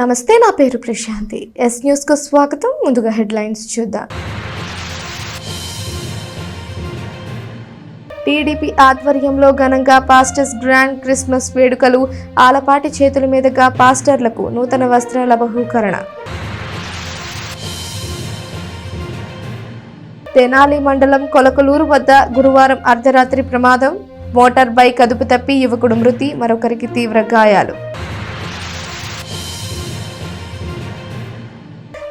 నమస్తే, నా పేరు ప్రశాంతి. ఎస్ న్యూస్ కు స్వాగతం. ముందుగా హెడ్లైన్స్ చూద్దాం. టీడీపీ ఆధ్వర్యంలో ఘనంగా పాస్టర్స్ గ్రాండ్ క్రిస్మస్ వేడుకలు. ఆలపాటి చేతుల మీదుగా పాస్టర్లకు నూతన వస్త్రాల బహూకరణ. తెనాలి మండలం కొలకలూరు వద్ద గురువారం అర్ధరాత్రి ప్రమాదం. మోటార్ బైక్ అదుపు తప్పి యువకుడు మృతి, మరొకరికి తీవ్ర గాయాలు.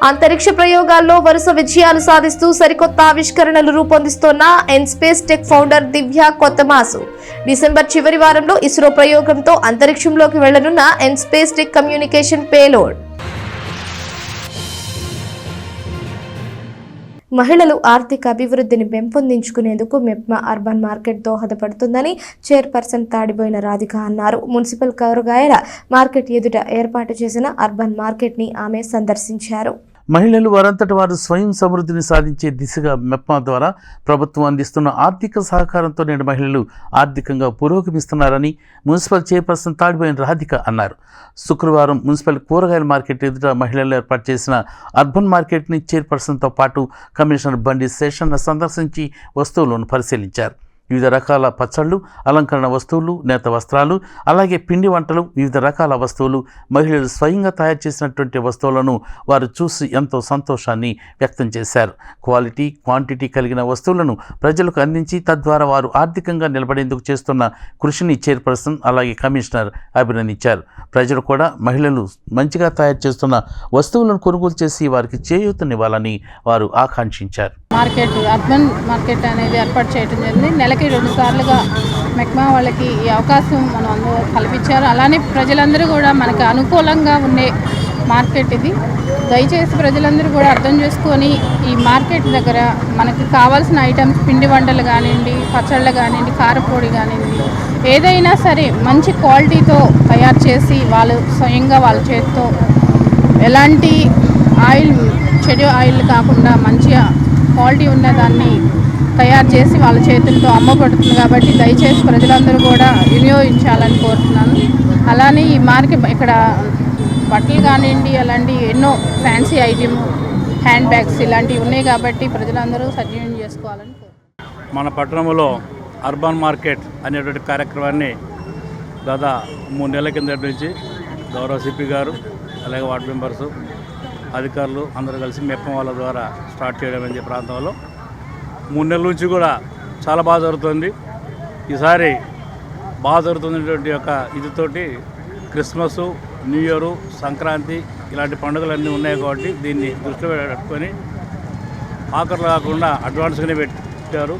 అంతరిక్ష ప్రయోగాల్లో వరుస విజయాలు సాధిస్తూ సరికొత్త ఆవిష్కరణలు రూపొందిస్తోన్న ఎన్స్పేస్ టెక్ ఫౌండర్ దివ్య కొత్తమాసు డిసెంబర్ చివరి వారంలో ఇస్రో ప్రయోగంతో అంతరిక్షంలోకి వెళ్లనున్న ఎన్స్పేస్ టెక్ కమ్యూనికేషన్ పేలోడ్. మహిళలు ఆర్థిక అభివృద్ధిని పెంపొందించుకునేందుకు మెప్మా అర్బన్ మార్కెట్ దోహదపడుతుందని చైర్పర్సన్ తాడిబోయిన రాధిక అన్నారు. మున్సిపల్ కూరగాయల మార్కెట్ ఎదుట ఏర్పాటు చేసిన అర్బన్ మార్కెట్ ని ఆమె సందర్శించారు. మహిళలు వారంతటి వారు స్వయం సమృద్ధిని సాధించే దిశగా మెప్మా ద్వారా ప్రభుత్వం అందిస్తున్న ఆర్థిక సహకారంతో నేడు మహిళలు ఆర్థికంగా పురోగమిస్తున్నారని మున్సిపల్ చైర్పర్సన్ తాడిబోయిన రాధిక అన్నారు. శుక్రవారం మున్సిపల్ కూరగాయల మార్కెట్ ఎదుట మహిళలు ఏర్పాటు చేసిన అర్బన్ మార్కెట్ని చైర్పర్సన్తో పాటు కమిషనర్ బండి శేషన్న సందర్శించి వస్తువులను పరిశీలించారు. వివిధ రకాల పచ్చళ్ళు, అలంకరణ వస్తువులు, నేత వస్త్రాలు, అలాగే పిండి వంటలు, వివిధ రకాల వస్తువులు, మహిళలు స్వయంగా తయారు చేసినటువంటి వస్తువులను వారు చూసి ఎంతో సంతోషాన్ని వ్యక్తం చేశారు. క్వాలిటీ, క్వాంటిటీ కలిగిన వస్తువులను ప్రజలకు అందించి తద్వారా వారు ఆర్థికంగా నిలబడేందుకు చేస్తున్న కృషిని చైర్పర్సన్ అలాగే కమిషనర్ అభినందించారు. ప్రజలు కూడా మహిళలు మంచిగా తయారు చేస్తున్న వస్తువులను కొనుగోలు చేసి వారికి చేయూతనివ్వాలని వారు ఆకాంక్షించారు. అర్బన్ మార్కెట్ అనేది ఏర్పాటు చేయడం జరిగింది. నెలకి 2 సార్లుగా మెప్మా వాళ్ళకి ఈ అవకాశం మనం అందరూ కల్పించారు. అలానే ప్రజలందరూ కూడా మనకు అనుకూలంగా ఉండే మార్కెట్ ఇది. దయచేసి ప్రజలందరూ కూడా అర్థం చేసుకొని ఈ మార్కెట్ దగ్గర మనకి కావాల్సిన ఐటమ్స్, పిండి వంటలు కానివ్వండి, పచ్చళ్ళు కానివ్వండి, కారపొడి కానివ్వండి, ఏదైనా సరే మంచి క్వాలిటీతో తయారు చేసి వాళ్ళు స్వయంగా వాళ్ళ చేతితో ఎలాంటి చెడు ఆయిల్ కాకుండా మంచిగా క్వాలిటీ ఉన్నదాన్ని తయారు చేసి వాళ్ళ చేతులతో అమ్మబడుతుంది. కాబట్టి దయచేసి ప్రజలందరూ కూడా వినియోగించాలని కోరుతున్నాను. అలానే ఈ మార్కెట్ ఇక్కడ బట్టలు కానివ్వండి, అలాంటి ఎన్నో ఫ్యాన్సీ ఐటమ్, హ్యాండ్ బ్యాగ్స్ ఇలాంటివి ఉన్నాయి కాబట్టి ప్రజలందరూ సద్వినియోగం చేసుకోవాలని కోరుతున్నాను. మన పట్టణంలో అర్బన్ మార్కెట్ అనేటువంటి కార్యక్రమాన్ని దాదాపు 3 నెలల కిందటి నుంచి గౌరవ సిపి గారు అలాగే వార్డు మెంబర్సు, అధికారులు అందరూ కలిసి మెప్మా వాళ్ళ ద్వారా స్టార్ట్ చేయడం అనే ప్రాంతంలో 3 నెలల నుంచి కూడా చాలా బాగా జరుగుతుంది. ఈసారి బాగా జరుగుతున్నటువంటి యొక్క ఇదితోటి క్రిస్మస్, న్యూ ఇయర్, సంక్రాంతి ఇలాంటి పండుగలన్నీ ఉన్నాయి కాబట్టి దీన్ని దృష్టిలో పెట్టుకొని ఆఖర్లు కాకుండా అడ్వాన్స్గానే పెట్టారు.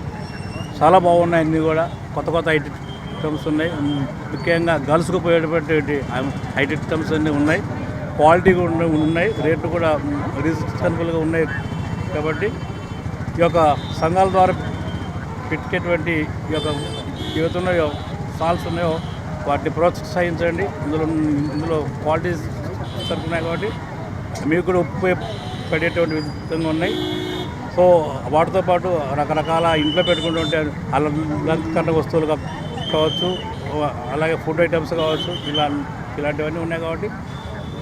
చాలా బాగున్నాయి. అన్నీ కూడా కొత్త కొత్త ఐటమ్స్ ఉన్నాయి. ముఖ్యంగా గర్ల్స్కు పోయేటువంటి ఐటమ్స్ అన్నీ ఉన్నాయి. క్వాలిటీ కూడా ఉన్నాయి. రేట్లు కూడా రీజనబుల్గా ఉన్నాయి. కాబట్టి ఈ యొక్క సంఘాల ద్వారా పెట్టేటువంటి ఈ యొక్క ఏవైతే ఉన్నాయో స్టాల్స్ ఉన్నాయో వాటిని ప్రోత్సహించండి. ఇందులో క్వాలిటీస్ సరుకున్నాయి కాబట్టి మీకు కూడా ఉపయోగపడేటువంటి విధంగా ఉన్నాయి. సో వాటితో పాటు రకరకాల ఇంట్లో పెట్టుకుంటుంటే అలంకరణ వస్తువులు కావచ్చు, అలాగే ఫుడ్ ఐటమ్స్ కావచ్చు, ఇలాంటివన్నీ ఉన్నాయి కాబట్టి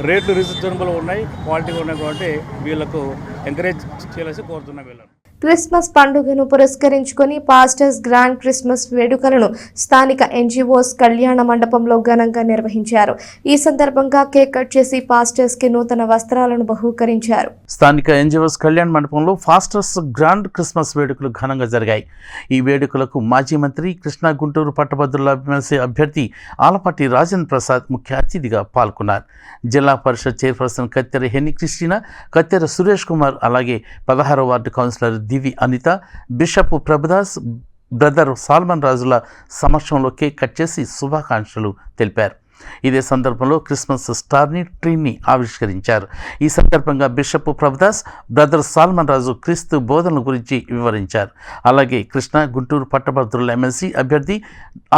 రేట్లు రీజనబుల్ ఉన్నాయి, క్వాలిటీగా ఉన్నాయి కాబట్టి వీళ్ళకు ఎంకరేజ్ చేయాల్సి కోరుతున్నా. వీళ్ళని క్రిస్మస్ పండుగను పురస్కరించుకొని పాస్టర్స్ గ్రాండ్ క్రిస్మస్ వేడుకలను స్థానిక ఎన్జిఓస్ కళ్యాణ మండపంలో ఘనంగా నిర్వహించారు. ఈ సందర్భంగా కేక్ కట్ చేసి పాస్టర్స్ కి నూతన వస్త్రాలను బహూకరించారు. స్థానిక ఎన్జిఓస్ కళ్యాణ మండపంలో పాస్టర్స్ గ్రాండ్ క్రిస్మస్ వేడుకలు ఘనంగా జరిగాయి. ఈ వేడుకలకు మాజీ మంత్రి, కృష్ణా గుంటూరు పట్టభద్రుల ఎమ్మెల్సీ అభ్యర్థి ఆలపాటి రాజేంద్ర ప్రసాద్ ముఖ్య అతిథిగా పాల్గొన్నారు. జిల్లా పరిషత్ చైర్పర్సన్ కత్తెర హెని క్రిస్టినా, కత్తెర సురేష్ కుమార్, అలాగే 16వ ward councillor Divi Anitha, bishop Prabhudas, brother Solomon రాజుల సమక్షంలో కేక్ కట్ చేసి శుభాకాంక్షలు తెలిపారు. ఇదే సందర్భంలో క్రిస్మస్ స్టార్ని, ట్రీని ఆవిష్కరించారు. ఈ సందర్భంగా బిషప్ ప్రభుదాస్, బ్రదర్ సాల్మన్ రాజు క్రీస్తు బోధనల గురించి వివరించారు. అలాగే కృష్ణా గుంటూరు పట్టభద్రుల ఎమ్మెల్సీ అభ్యర్థి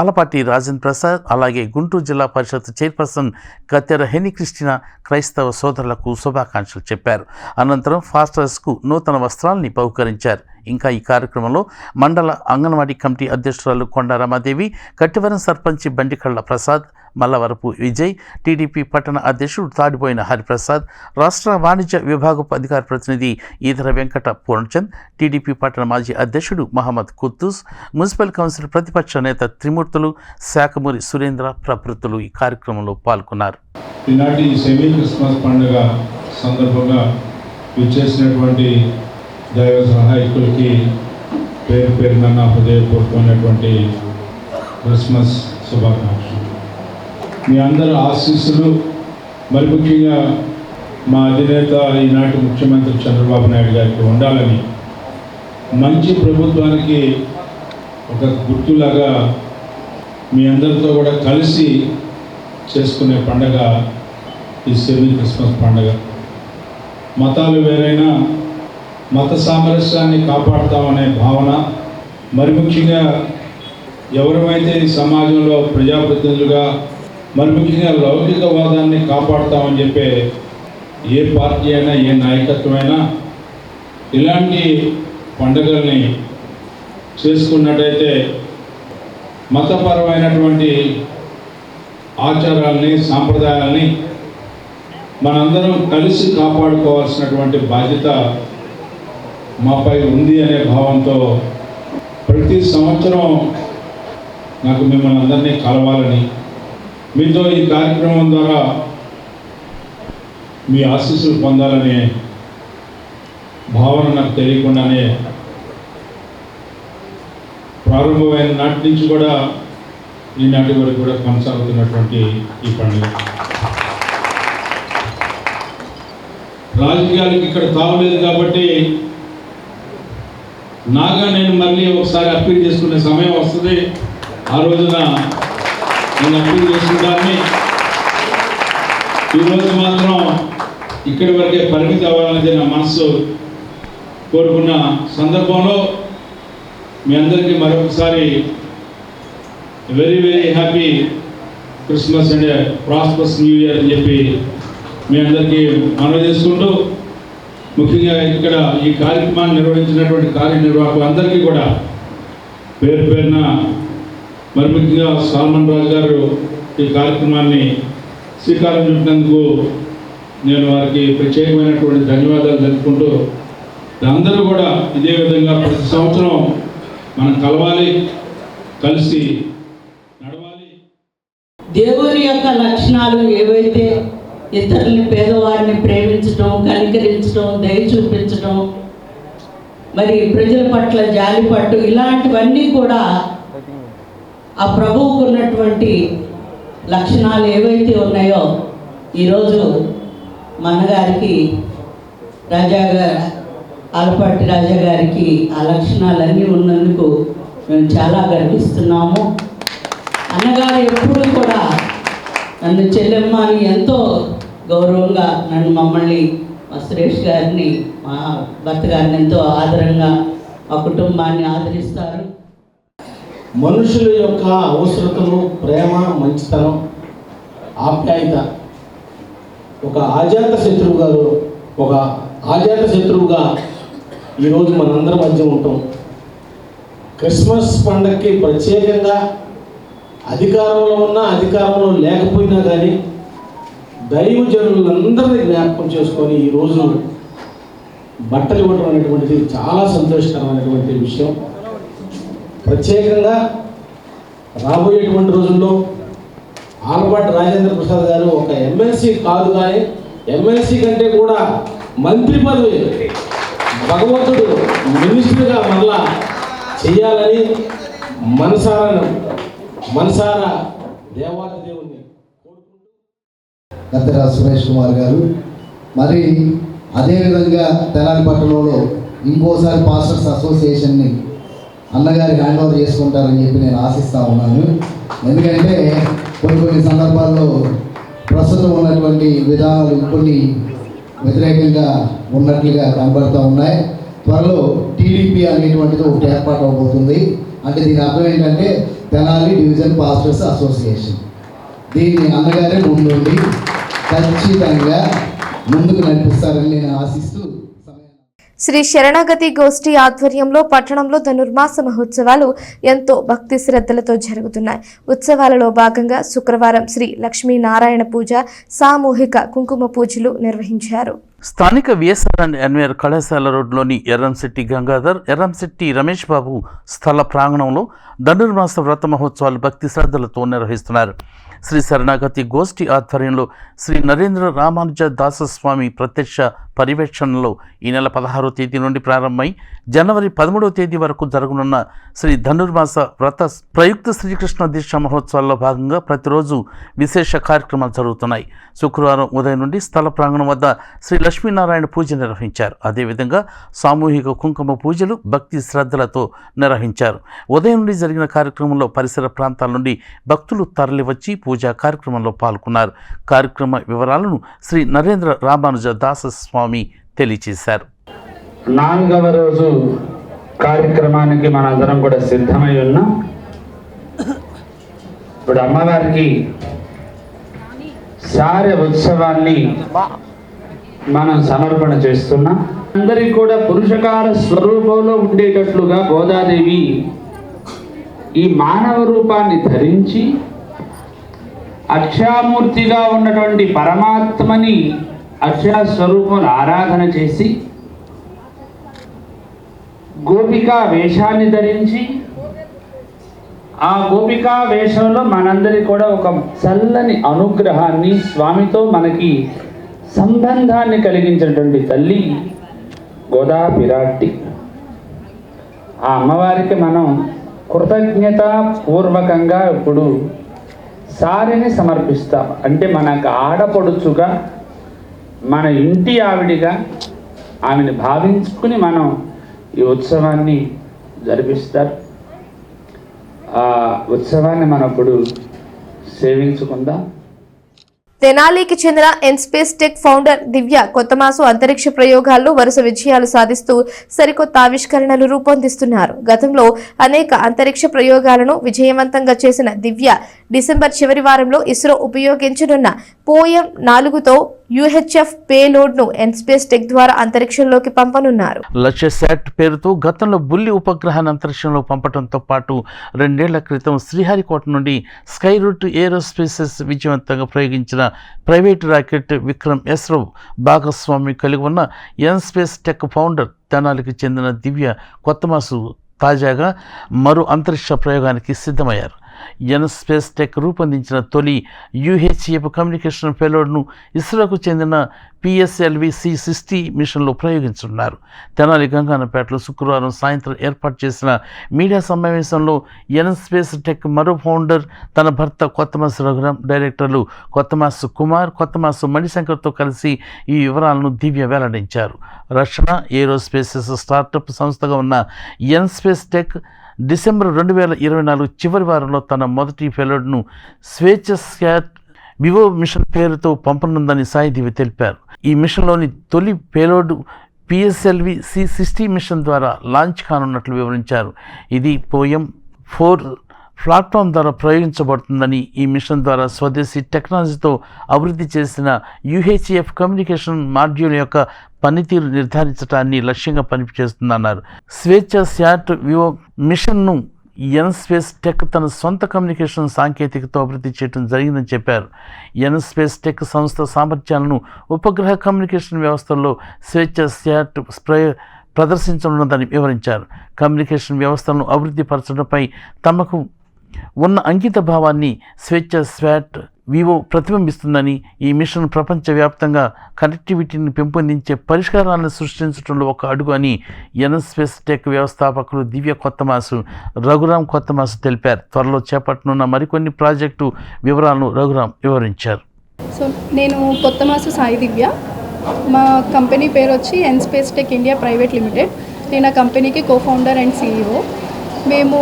ఆలపాటి రాజేంద్ర ప్రసాద్, అలాగే గుంటూరు జిల్లా పరిషత్ చైర్పర్సన్ కత్తెర హెని క్రిస్టినా క్రైస్తవ సోదరులకు శుభాకాంక్షలు చెప్పారు. అనంతరం ఫాస్టర్స్కు నూతన వస్త్రాల్ని బహుకరించారు. ఇంకా ఈ కార్యక్రమంలో మండల అంగన్వాడీ కమిటీ అధ్యక్షురాలు కొండ రమాదేవి, కట్టివరం సర్పంచి బండికళ్ళ ప్రసాద్, మల్లవరపు విజయ్, టీడీపీ పట్టణ అధ్యక్షుడు తాడిపోయిన హరిప్రసాద్, రాష్ట్ర వాణిజ్య విభాగపు అధికార ప్రతినిధి ఈదర వెంకట పూర్ణచంద్, టీడీపీ పట్టణ మాజీ అధ్యక్షుడు మహమ్మద్ కుద్దూస్, మున్సిపల్ కౌన్సిల్ ప్రతిపక్ష నేత త్రిమూర్తులు, శాఖమూరి సురేంద్ర ప్రభృతులు ఈ కార్యక్రమంలో పాల్గొన్నారు. ఈనాటి సెమీ క్రిస్మస్ పండుగ సందర్భంగా విచ్చేసినటువంటి దైవ సహాయకులకి పేరు పేరున నా హృదయపూర్వకమైనటువంటి క్రిస్మస్ శుభాకాంక్షలు. మీ అందరి ఆశీస్సులు, మరి ముఖ్యంగా మా అధినేత ఈనాటి ముఖ్యమంత్రి చంద్రబాబు నాయుడు గారికి ఉండాలని, మంచి ప్రభుత్వానికి ఒక గుర్తులాగా మీ అందరితో కూడా కలిసి చేసుకునే పండగ ఈ సెమీ క్రిస్మస్ పండగ. మతాలు వేరైనా మత సామరస్యాన్ని కాపాడుతామనే భావన, మరి ముఖ్యంగా ఎవరైతే ఈ సమాజంలో ప్రజాప్రతినిధులుగా మరి ముఖ్యంగా లౌకికవాదాన్ని కాపాడుతామని చెప్పే ఏ పార్టీ అయినా, ఏ నాయకత్వమైనా ఇలాంటి పండుగల్ని చేసుకున్నట్టయితే మతపరమైనటువంటి ఆచారాల్ని, సాంప్రదాయాల్ని మనందరం కలిసి కాపాడుకోవాల్సినటువంటి బాధ్యత మాపై ఉంది అనే భావంతో ప్రతి సంవత్సరం నాకు మిమ్మల్ని అందరినీ కలవాలని, మీతో ఈ కార్యక్రమం ద్వారా మీ ఆశీస్సులు పొందాలనే భావన నాకు తెలియకుండానే ప్రారంభమైన నాటి నుంచి కూడా ఈనాటి వరకు కూడా కొనసాగుతున్నటువంటి ఈ పండుగ. రాజకీయాలకు ఇక్కడ తావులేదు కాబట్టి నేను మళ్ళీ ఒకసారి అప్పీల్ చేసుకునే సమయం వస్తుంది. ఆ రోజున నేను అప్పీల్ చేసుకుంటానని, ఈరోజు మాత్రం ఇక్కడి వరకే పరిమితి అవ్వాలనేది నా మనసు కోరుకున్న సందర్భంలో మీ అందరికీ మరొకసారి very very happy Christmas and prosperous new year అని చెప్పి మీ అందరికీ మనవి చేసుకుంటూ, ముఖ్యంగా ఇక్కడ ఈ కార్యక్రమాన్ని నిర్వహించినటువంటి కార్యనిర్వాహకులు అందరికీ కూడా పేరు పేరున, మరి ముఖ్యంగా సాల్మన్ రాజు గారు ఈ కార్యక్రమాన్ని శ్రీకారం చుట్టినందుకు నేను వారికి ప్రత్యేకమైనటువంటి ధన్యవాదాలు తెలుపుకుంటూ, అందరూ కూడా ఇదే విధంగా ప్రతి సంవత్సరం మనం కలవాలి, కలిసి నడవాలి. దేవుని యొక్క లక్షణాలు ఏవైతే ఇతరుల్ని, పేదవారిని ప్రేమించడం, కనికరించడం, దయ చూపించడం, మరి ప్రజల పట్ల జాలిపట్టు, ఇలాంటివన్నీ కూడా ఆ ప్రభువుకు ఉన్నటువంటి లక్షణాలు ఏవైతే ఉన్నాయో ఈరోజు మన్నగారికి ఆలపాటి రాజా గారికి ఆ లక్షణాలన్నీ ఉన్నందుకు మేము చాలా గర్విస్తున్నాము. అన్నగారు ఎప్పుడూ కూడా నన్ను చెల్లెమ్మ అని ఎంతో గౌరవంగా మమ్మల్ని, మా సురేష్ గారిని, మా భర్త గారిని ఎంతో ఆదరంగా మా కుటుంబాన్ని ఆదరిస్తారు. మనుషుల యొక్క అవసరతలు, ప్రేమ, మంచితనం, ఆప్యాయత ఒక అజాత శత్రువుగా ఈరోజు మనందరి మధ్య ఉంటాం. క్రిస్మస్ పండగకి ప్రత్యేకంగా అధికారంలో ఉన్నా, అధికారంలో లేకపోయినా కానీ దైవజనులందరినీ జ్ఞాపకం చేసుకొని ఈరోజు బట్టలు ఇవ్వడం అనేటువంటిది చాలా సంతోషకరమైనటువంటి విషయం. ప్రత్యేకంగా రాబోయేటువంటి రోజుల్లో ఆలపాటి రాజేంద్ర ప్రసాద్ గారు ఒక ఎమ్మెల్సీ కాదు, కానీ ఎమ్మెల్సీ కంటే కూడా మంత్రి పదవి భగవంతుడు మినిస్టర్గా మరలా చేయాలని మనసారా దేవాది దేవుణ్ణి కోరుకుంటూ గద్దెర సురేష్ కుమార్ గారు, మరి అదేవిధంగా తెనాలి పట్టణంలో ఇంకోసారి పాస్టర్స్ అసోసియేషన్ని అన్నగారి హ్యాండ్ ఓవర్ చేసుకుంటారని చెప్పి నేను ఆశిస్తూ ఉన్నాను. ఎందుకంటే కొన్ని సందర్భాల్లో ప్రస్తుతం ఉన్నటువంటి విధానాలు కొన్ని వ్యతిరేకంగా ఉన్నట్లుగా కనబడుతూ ఉన్నాయి. త్వరలో టీడీపీ అనేటువంటిది ఒకటి ఏర్పాటు అవబోతుంది. అంటే దీని అర్థం ఏంటంటే తెనాలి డివిజన్ పాస్టర్స్ అసోసియేషన్. దీన్ని అన్నగారే ముందుండి ఖచ్చితంగా ముందుకు నడిపిస్తారని నేను ఆశిస్తూ శ్రీ శరణాగతి గోష్ఠి ఆధ్వర్యంలో పట్టణంలో ధనుర్మాస మహోత్సవాలు ఎంతో భక్తి శ్రద్ధలతో జరుగుతున్నాయి. ఉత్సవాలలో భాగంగా శుక్రవారం శ్రీ లక్ష్మీనారాయణ పూజ, సామూహిక కుంకుమ పూజలు నిర్వహించారు. స్థానిక విఎస్ఆర్ అండ్ ఎన్వీఆర్ కళాశాల రోడ్లోని ఎర్రంశెట్టి గంగాధర్, ఎర్రంశెట్టి రమేష్ బాబు స్థల ప్రాంగణంలో ధనుర్మాస వ్రత మహోత్సవాలు భక్తి శ్రద్ధలతో నిర్వహిస్తున్నారు. శ్రీ శరణాగతి గోష్ఠి ఆధ్వర్యంలో శ్రీ నరేంద్ర రామానుజ దాసస్వామి ప్రత్యక్ష పర్యవేక్షణలో ఈ నెల 16వ తేదీ నుండి ప్రారంభమై జనవరి 13వ తేదీ వరకు జరగనున్న శ్రీ ధనుర్మాస వ్రత ప్రయుక్త శ్రీకృష్ణ దీక్ష మహోత్సవాల్లో భాగంగా ప్రతిరోజు విశేష కార్యక్రమాలు జరుగుతున్నాయి. శుక్రవారం ఉదయం నుండి స్థల ప్రాంగణం వద్ద శ్రీ లక్ష్మీనారాయణ పూజ నిర్వహించారు. అదేవిధంగా సామూహిక కుంకుమ పూజలు భక్తి శ్రద్ధలతో నిర్వహించారు. ఉదయం నుండి జరిగిన కార్యక్రమంలో పరిసర ప్రాంతాల నుండి భక్తులు తరలివచ్చి పూజా కార్యక్రమంలో పాల్గొన్నారు. కార్యక్రమ వివరాలను శ్రీ నరేంద్ర రామానుజ దాసస్వామి తెలియజేశారు. 4వ రోజు కార్యక్రమానికి మనందరం కూడా సిద్ధమై ఉన్నాం. ఇప్పుడు అమ్మవారికి సారె ఉత్సవాన్ని మనం సమర్పణ చేస్తున్నాం. అందరికీ కూడా పురుషకార స్వరూపంలో ఉండేటట్లుగా గోదాదేవి ఈ మానవ రూపాన్ని ధరించి అక్షామూర్తిగా ఉన్నటువంటి పరమాత్మని అక్షర స్వరూపంలో ఆరాధన చేసి గోపికా వేషాన్ని ధరించి ఆ గోపికా వేషంలో మనందరి కూడా ఒక చల్లని అనుగ్రహాన్ని, స్వామితో మనకి సంబంధాన్ని కలిగించినటువంటి తల్లి గోదా పిరాట్టి. ఆ అమ్మవారికి మనం కృతజ్ఞతాపూర్వకంగా ఇప్పుడు సారిని సమర్పిస్తాం. అంటే మనకు ఆడపడుచుగా, మన ఇంటి ఆవిడిగా ఆమెను భావించుకుని మనం ఈ ఉత్సవాన్ని జరిపిస్తారు. ఆ ఉత్సవాన్ని మనం ఇప్పుడు సేవించుకుందాం. తెనాలికి చెందిన ఎన్స్పేస్ టెక్ ఫౌండర్ దివ్య కొత్తమాసు అంతరిక్ష ప్రయోగాల్లో వరుస విజయాలు సాధిస్తూ సరికొత్త ఆవిష్కరణలు రూపొందిస్తున్నారు. గతంలో అనేక అంతరిక్ష ప్రయోగాలను విజయవంతంగా చేసిన దివ్య డిసెంబర్ చివరి వారంలో ఇస్రో ఉపయోగించనున్న పోయం 4తో UHF పేలోడ్ను ఎన్స్పేస్ టెక్ ద్వారా అంతరిక్షంలోకి పంపనున్నారు. లక్ష్య శాట్ పేరుతో గతంలో బుల్లి ఉపగ్రహాన్ని అంతరిక్షంలో పంపడంతో పాటు 2 ఏళ్ల క్రితం శ్రీహరికోట నుండి స్కై రూట్ ఏరోస్పేసెస్ విజయవంతంగా ప్రయోగించిన ప్రైవేటు రాకెట్ విక్రమ్ ఎస్రో భాగస్వామి కలిగి ఉన్న ఎన్స్పేస్ టెక్ ఫౌండర్ తెనాలికి చెందిన దివ్య కొత్తమాసు తాజాగా మరో అంతరిక్ష ప్రయోగానికి సిద్ధమయ్యారు. ఎన్స్పేస్ టెక్ రూపొందించిన తొలి UHF కమ్యూనికేషన్ పేలోడ్ను ఇస్రోకు చెందిన PSLV C60 మిషన్లో ప్రయోగించున్నారు. తెనాలి గంగానపేటలో శుక్రవారం సాయంత్రం ఏర్పాటు చేసిన మీడియా సమావేశంలో ఎన్స్పేస్ టెక్ మరో ఫౌండర్ తన భర్త కొత్తమాసు రఘురాం, డైరెక్టర్లు కొత్తమాసు కుమార్, కొత్తమాసు మణిశంకర్తో కలిసి ఈ వివరాలను దివ్య వెల్లడించారు. రక్షణ ఏరోస్పేసెస్ స్టార్టప్ సంస్థగా ఉన్న ఎన్స్పేస్ టెక్ డిసెంబర్ 2024 చివరి వారంలో తన మొదటి పేలోడ్ను స్వేచ్ఛ స్కాట్ వివో మిషన్ పేరుతో పంపనుందని సాయిదివి తెలిపారు. ఈ మిషన్లోని తొలి పేలోడ్ PSLV C60 మిషన్ ద్వారా లాంచ్ కానున్నట్లు వివరించారు. ఇది పోయం 4 ప్లాట్ఫామ్ ద్వారా ప్రయోగించబడుతుందని, ఈ మిషన్ ద్వారా స్వదేశీ టెక్నాలజీతో అభివృద్ధి చేసిన UHF కమ్యూనికేషన్ మాడ్యూల్ యొక్క పనితీరు నిర్ధారించడాన్ని లక్ష్యంగా పనిచేస్తుందన్నారు. స్వేచ్ఛ శాట్ వివో మిషన్ను ఎన్స్పేస్ టెక్ తన సొంత కమ్యూనికేషన్ సాంకేతికతో అభివృద్ధి చేయడం జరిగిందని చెప్పారు. ఎన్స్పేస్ టెక్ సంస్థ సామర్థ్యాలను ఉపగ్రహ కమ్యూనికేషన్ వ్యవస్థల్లో స్వేచ్ఛ శాట్ ప్రదర్శించనున్నదని వివరించారు. కమ్యూనికేషన్ వ్యవస్థలను అభివృద్ధి పరచడంపై తమకు ఉన్న అంకిత భావాన్ని స్వేచ్ఛ స్వాట్ వివో ప్రతిబింబిస్తుందని, ఈ మిషన్ ప్రపంచవ్యాప్తంగా కనెక్టివిటీని పెంపొందించే పరిష్కారాలను సృష్టించడంలో ఒక అడుగు అని ఎన్స్పేస్ టెక్ వ్యవస్థాపకులు దివ్య కొత్తమాసు, రఘురాం కొత్తమాసు తెలిపారు. త్వరలో చేపట్టనున్న మరికొన్ని ప్రాజెక్టు వివరాలను రఘురాం వివరించారు. సో నేను కొత్తమాసు సాయి దివ్య. మా కంపెనీ పేరు వచ్చి ఎన్స్పేస్ టెక్ ఇండియా ప్రైవేట్ లిమిటెడ్. నేను ఆ కంపెనీకి కోఫౌండర్ అండ్ CEO. మేము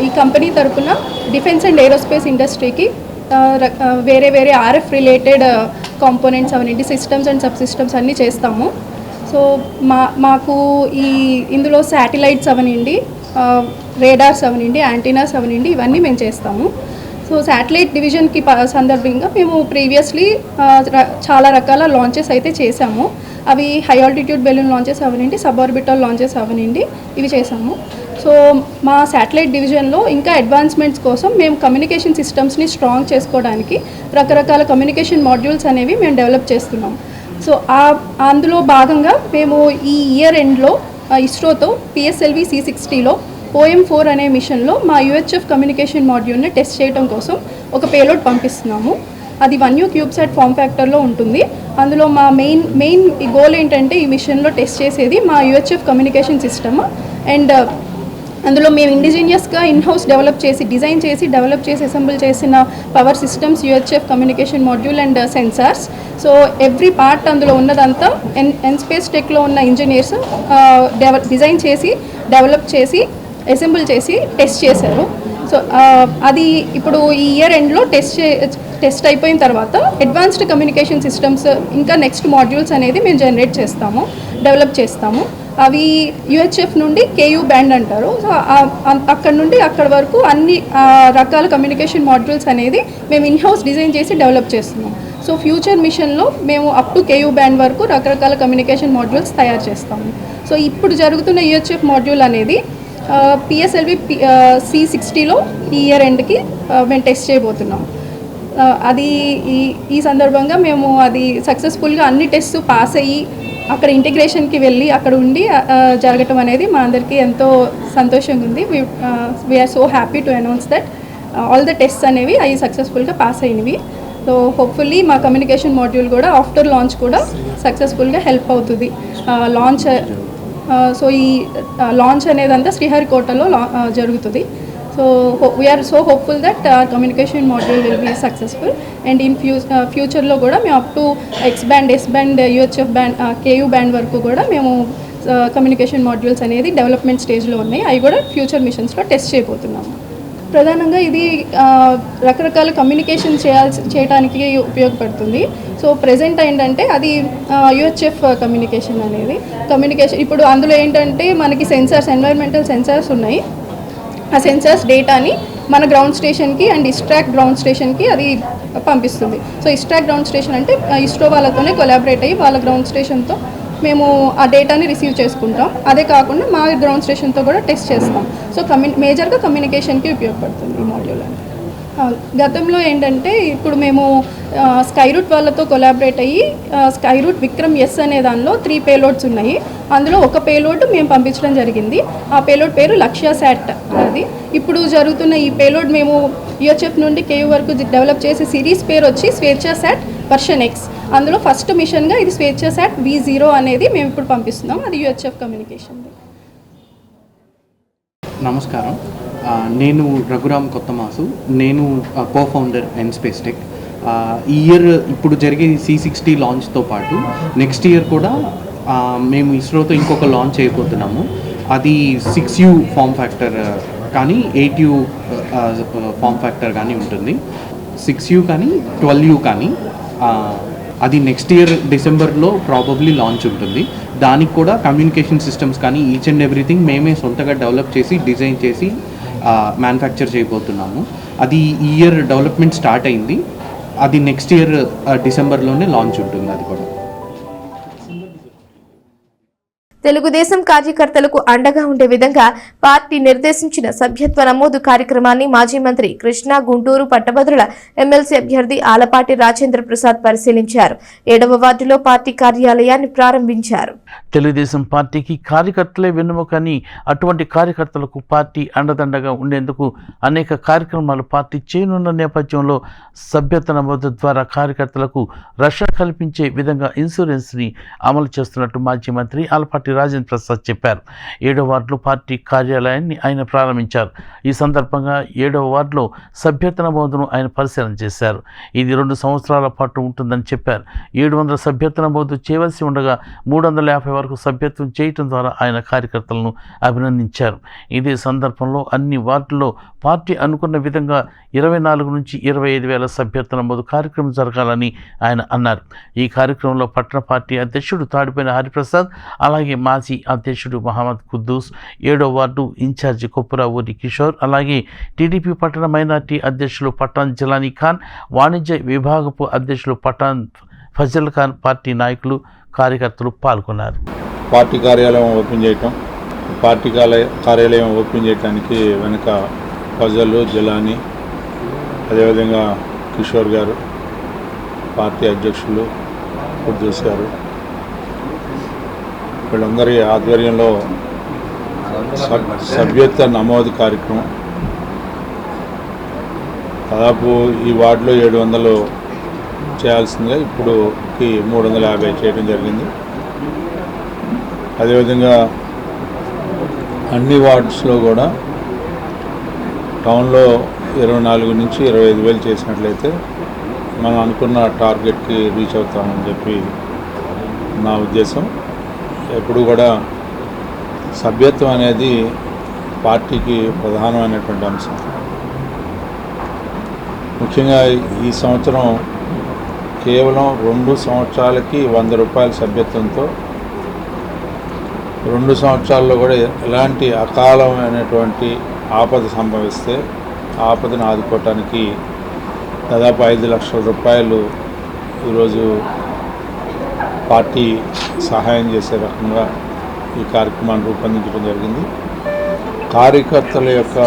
ఈ కంపెనీ తరపున డిఫెన్స్ అండ్ ఏరోస్పేస్ ఇండస్ట్రీకి వేరే వేరే RF రిలేటెడ్ కాంపోనెంట్స్ అవనండి, సిస్టమ్స్ అండ్ సబ్ సిస్టమ్స్ అన్నీ చేస్తాము. సో మాకు ఇందులో శాటిలైట్స్ అవనండి, రేడార్స్ అవనండి, యాంటీనాస్ అవనండి, ఇవన్నీ మేము చేస్తాము. సో శాటిలైట్ డివిజన్కి సందర్భంగా మేము ప్రీవియస్లీ చాలా రకాల లాంచెస్ అయితే చేశాము. అవి హై ఆల్టిట్యూడ్ బెలూన్ లాంచెస్ అవనండి, సబార్బిటల్ లాంచెస్ అవనండి, ఇవి చేసాము. సో మా శాటిలైట్ డివిజన్లో ఇంకా అడ్వాన్స్మెంట్స్ కోసం మేము కమ్యూనికేషన్ సిస్టమ్స్ని స్ట్రాంగ్ చేసుకోవడానికి రకరకాల కమ్యూనికేషన్ మాడ్యూల్స్ అనేవి మేము డెవలప్ చేస్తున్నాం. సో అందులో భాగంగా మేము ఈ ఇయర్ ఎండ్లో ఇస్రోతో PSLV C60లో OM4 అనే మిషన్లో మా UHF కమ్యూనికేషన్ మాడ్యూల్ని టెస్ట్ చేయడం కోసం ఒక పేలోడ్ పంపిస్తున్నాము. అది 1U క్యూబ్సాట్ ఫామ్ ఫ్యాక్టర్లో ఉంటుంది. అందులో మా మెయిన్ గోల్ ఏంటంటే ఈ మిషన్లో టెస్ట్ చేసేది మా UHF కమ్యూనికేషన్ సిస్టమ్. అండ్ అందులో మేము ఇండిజినియస్గా ఇన్హౌస్ డిజైన్ చేసి డెవలప్ చేసి అసెంబుల్ చేసిన power systems, UHF communication module and sensors. So every part అందులో ఉన్నదంతా ఎన్స్పేస్ టెక్లో ఉన్న ఇంజనీర్స్ డిజైన్ చేసి డెవలప్ చేసి అసెంబుల్ చేసి టెస్ట్ చేశారు. సో అది ఇప్పుడు ఈ ఇయర్ ఎండ్లో టెస్ట్ అయిపోయిన తర్వాత అడ్వాన్స్డ్ కమ్యూనికేషన్ సిస్టమ్స్ ఇంకా నెక్స్ట్ మాడ్యూల్స్ అనేది మేము డెవలప్ చేస్తాము. అవి UHF నుండి KU బ్యాండ్ అంటారు. సో అక్కడ నుండి అక్కడ వరకు అన్ని రకాల కమ్యూనికేషన్ మాడ్యూల్స్ అనేది మేము ఇన్హౌస్ డిజైన్ చేసి డెవలప్ చేస్తున్నాం. సో ఫ్యూచర్ మిషన్లో మేము అప్ టు KU బ్యాండ్ వరకు రకరకాల కమ్యూనికేషన్ మాడ్యూల్స్ తయారు చేస్తాము. సో ఇప్పుడు జరుగుతున్న UHF మాడ్యూల్ అనేది PSLV C60లో ఈ ఇయర్ ఎండ్కి మేము టెస్ట్ చేయబోతున్నాం. అది ఈ సందర్భంగా మేము అది సక్సెస్ఫుల్గా అన్ని టెస్ట్ పాస్ అయ్యి అక్కడ ఇంటిగ్రేషన్కి వెళ్ళి అక్కడ ఉండి జరగటం అనేది మా అందరికీ ఎంతో సంతోషంగా ఉంది. We're so happy to announce that all the tests అనేవి అవి సక్సెస్ఫుల్గా పాస్ అయినవి. సో హోప్ఫుల్లీ మా కమ్యూనికేషన్ మాడ్యూల్ కూడా ఆఫ్టర్ లాంచ్ కూడా సక్సెస్ఫుల్గా హెల్ప్ అవుతుంది. లాంచ్ సో ఈ లాంచ్ అనేదంతా శ్రీహరికోటలో జరుగుతుంది. So we're so hopeful that communication module will be successful. And in ఫ్యూచర్లో కూడా మేము up to X band, S band, UHF band, KU band వరకు కూడా మేము కమ్యూనికేషన్ మాడ్యూల్స్ అనేది డెవలప్మెంట్ స్టేజ్లో ఉన్నాయి. అవి కూడా ఫ్యూచర్ మిషన్స్లో టెస్ట్ చేయబోతున్నాము. ప్రధానంగా ఇది రకరకాల కమ్యూనికేషన్ చేయడానికి ఉపయోగపడుతుంది. సో ప్రెజెంట్ ఏంటంటే అది UHF కమ్యూనికేషన్ అనేది ఇప్పుడు అందులో ఏంటంటే మనకి ఎన్వైర్మెంటల్ సెన్సార్స్ ఉన్నాయి. ఆ సెన్సార్స్ డేటాని మన గ్రౌండ్ స్టేషన్కి అండ్ ఇస్ట్రాక్ గ్రౌండ్ స్టేషన్కి అది పంపిస్తుంది. సో ఇస్ట్రాక్ గ్రౌండ్ స్టేషన్ అంటే ఇస్రో వాళ్ళతోనే కొలాబరేట్ అయ్యి వాళ్ళ గ్రౌండ్ స్టేషన్తో మేము ఆ డేటాని రిసీవ్ చేసుకుంటాం. అదే కాకుండా మా గ్రౌండ్ స్టేషన్తో కూడా టెస్ట్ చేస్తాం. సో మేజర్గా కమ్యూనికేషన్కి ఉపయోగపడుతుంది ఈ మాడ్యూల్. గతంలో ఏంటంటే ఇప్పుడు మేము స్కైరూట్ వాళ్ళతో కొలాబరేట్ అయ్యి స్కైరూట్ విక్రమ్ S అనే దానిలో 3 పేలోడ్స్ ఉన్నాయి. అందులో ఒక పేలోడ్ మేము పంపించడం జరిగింది. ఆ పేలోడ్ పేరు లక్ష్యశాట్. అది ఇప్పుడు జరుగుతున్న ఈ పేలోడ్ మేము UHF నుండి KU వరకు డెవలప్ చేసే సిరీస్ పేరు వచ్చి స్వేచ్ఛాశాట్ వర్షన్ X. అందులో ఫస్ట్ మిషన్గా ఇది స్వేచ్ఛాశాట్ V0 అనేది మేము ఇప్పుడు పంపిస్తున్నాం. అది UHF కమ్యూనికేషన్. నమస్కారం, నేను రఘురామ్ కొత్తమాసు. నేను కో-ఫౌండర్ ఎన్స్పేస్ టెక్. ఈ ఇయర్ ఇప్పుడు జరిగే C60 లాంచ్తో పాటు నెక్స్ట్ ఇయర్ కూడా మేము ఇస్రోతో ఇంకొక లాంచ్ చేయబోతున్నాము. అది 6U ఫామ్ ఫ్యాక్టర్ కానీ 8U ఫామ్ ఫ్యాక్టర్ కానీ ఉంటుంది. 6U కానీ 12U కానీ అది నెక్స్ట్ ఇయర్ డిసెంబర్లో ప్రాబబ్లీ లాంచ్ ఉంటుంది. దానికి కూడా కమ్యూనికేషన్ సిస్టమ్స్ కానీ ఈచ్ అండ్ ఎవ్రీథింగ్ మేమే సొంతగా డెవలప్ చేసి డిజైన్ చేసి మ్యానుఫ్యాక్చర్ చేయబోతున్నాము. అది ఈ ఇయర్ డెవలప్మెంట్ స్టార్ట్ అయింది. అది నెక్స్ట్ ఇయర్ డిసెంబర్లోనే లాంచ్ ఉంటుంది. అది కూడా తెలుగుదేశం కార్యకర్తలకు అండగా ఉండే విధంగా పార్టీ నిర్దేశించిన సభ్యత్వ నమోదు కార్యక్రమాన్ని మాజీ మంత్రి కృష్ణా గుంటూరు పట్టభద్రుల ఎమ్మెల్సీ అభ్యర్థి ఆలపాటి రాజేంద్ర ప్రసాద్ పరిశీలించారు. 7వ వార్డులో పార్టీ కార్యాలయాన్ని ప్రారంభించారు. తెలుగుదేశం పార్టీకి కార్యకర్తలే వెన్నుముకని, అటువంటి కార్యకర్తలకు పార్టీ అండదండగా ఉండేందుకు అనేక కార్యక్రమాలు పార్టీ చేయనున్న నేపథ్యంలో సభ్యత్వ నమోదు ద్వారా కార్యకర్తలకు రక్షణ కల్పించే విధంగా ఇన్సూరెన్స్ని అమలు చేస్తున్నట్టు మాజీ మంత్రి ఆలపాటి రాజేంద్ర ప్రసాద్ చెప్పారు. 7వ వార్డులో పార్టీ కార్యాలయాన్ని ఆయన ప్రారంభించారు. ఈ సందర్భంగా 7వ వార్డులో సభ్యత్వ నమోదును ఆయన పరిశీలన చేశారు. ఇది 2 సంవత్సరాల పాటు ఉంటుందని చెప్పారు. 700 సభ్యత్వ నమోదు చేయవలసి ఉండగా 350 వరకు సభ్యత్వం చేయటం ద్వారా ఆయన కార్యకర్తలను అభినందించారు. ఇదే సందర్భంలో అన్ని వార్డుల్లో పార్టీ అనుకున్న విధంగా 24 నుంచి 25 వేల సభ్యత్వ నమోదు కార్యక్రమం జరగాలని ఆయన అన్నారు. ఈ కార్యక్రమంలో పట్టణ పార్టీ అధ్యక్షుడు తాడిపోయిన హరిప్రసాద్, అలాగే మాజీ అధ్యక్షుడు మహమ్మద్ కుద్దూస్, 7వ వార్డు ఇన్ఛార్జి కొప్పురావూరి కిషోర్, అలాగే టీడీపీ పట్టణ మైనార్టీ అధ్యక్షులు పఠాన్ జిలానీ ఖాన్, వాణిజ్య విభాగపు అధ్యక్షులు పఠాన్ ఫజల్ ఖాన్, పార్టీ నాయకులు కార్యకర్తలు పాల్గొన్నారు. పార్టీ కార్యాలయం ఓపెన్ చేయటం, పార్టీ కార్యాలయం ఓపెన్ చేయడానికి వెనుక ఫజలు, జలాని, అదేవిధంగా కిషోర్ గారు, పార్టీ అధ్యక్షులు కుర్దూస్ గారు, వీళ్ళందరి ఆధ్వర్యంలో సభ్యత్వ నమోదు కార్యక్రమం దాదాపు ఈ వార్డులో 700 చేయాల్సిందిగా ఇప్పుడు 350 చేయడం జరిగింది. అదేవిధంగా అన్ని వార్డ్స్లో కూడా టౌన్లో 24 నుంచి 25,000 చేసినట్లయితే మనం అనుకున్న టార్గెట్కి రీచ్ అవుతామని చెప్పి నా ఉద్దేశం. ఎప్పుడు కూడా సభ్యత్వం అనేది పార్టీకి ప్రధానమైనటువంటి అంశం. ముఖ్యంగా ఈ సంవత్సరం కేవలం 2 సంవత్సరాలకి 100 రూపాయల సభ్యత్వంతో 2 సంవత్సరాల్లో కూడా ఎలాంటి అకాలమైనటువంటి ఆపద సంభవిస్తే ఆపదను ఆదుకోవటానికి దాదాపు 5 లక్షల రూపాయలు ఈరోజు పార్టీ సహాయం చేసే రకంగా ఈ కార్యక్రమాన్ని రూపొందించడం జరిగింది. కార్యకర్తల యొక్క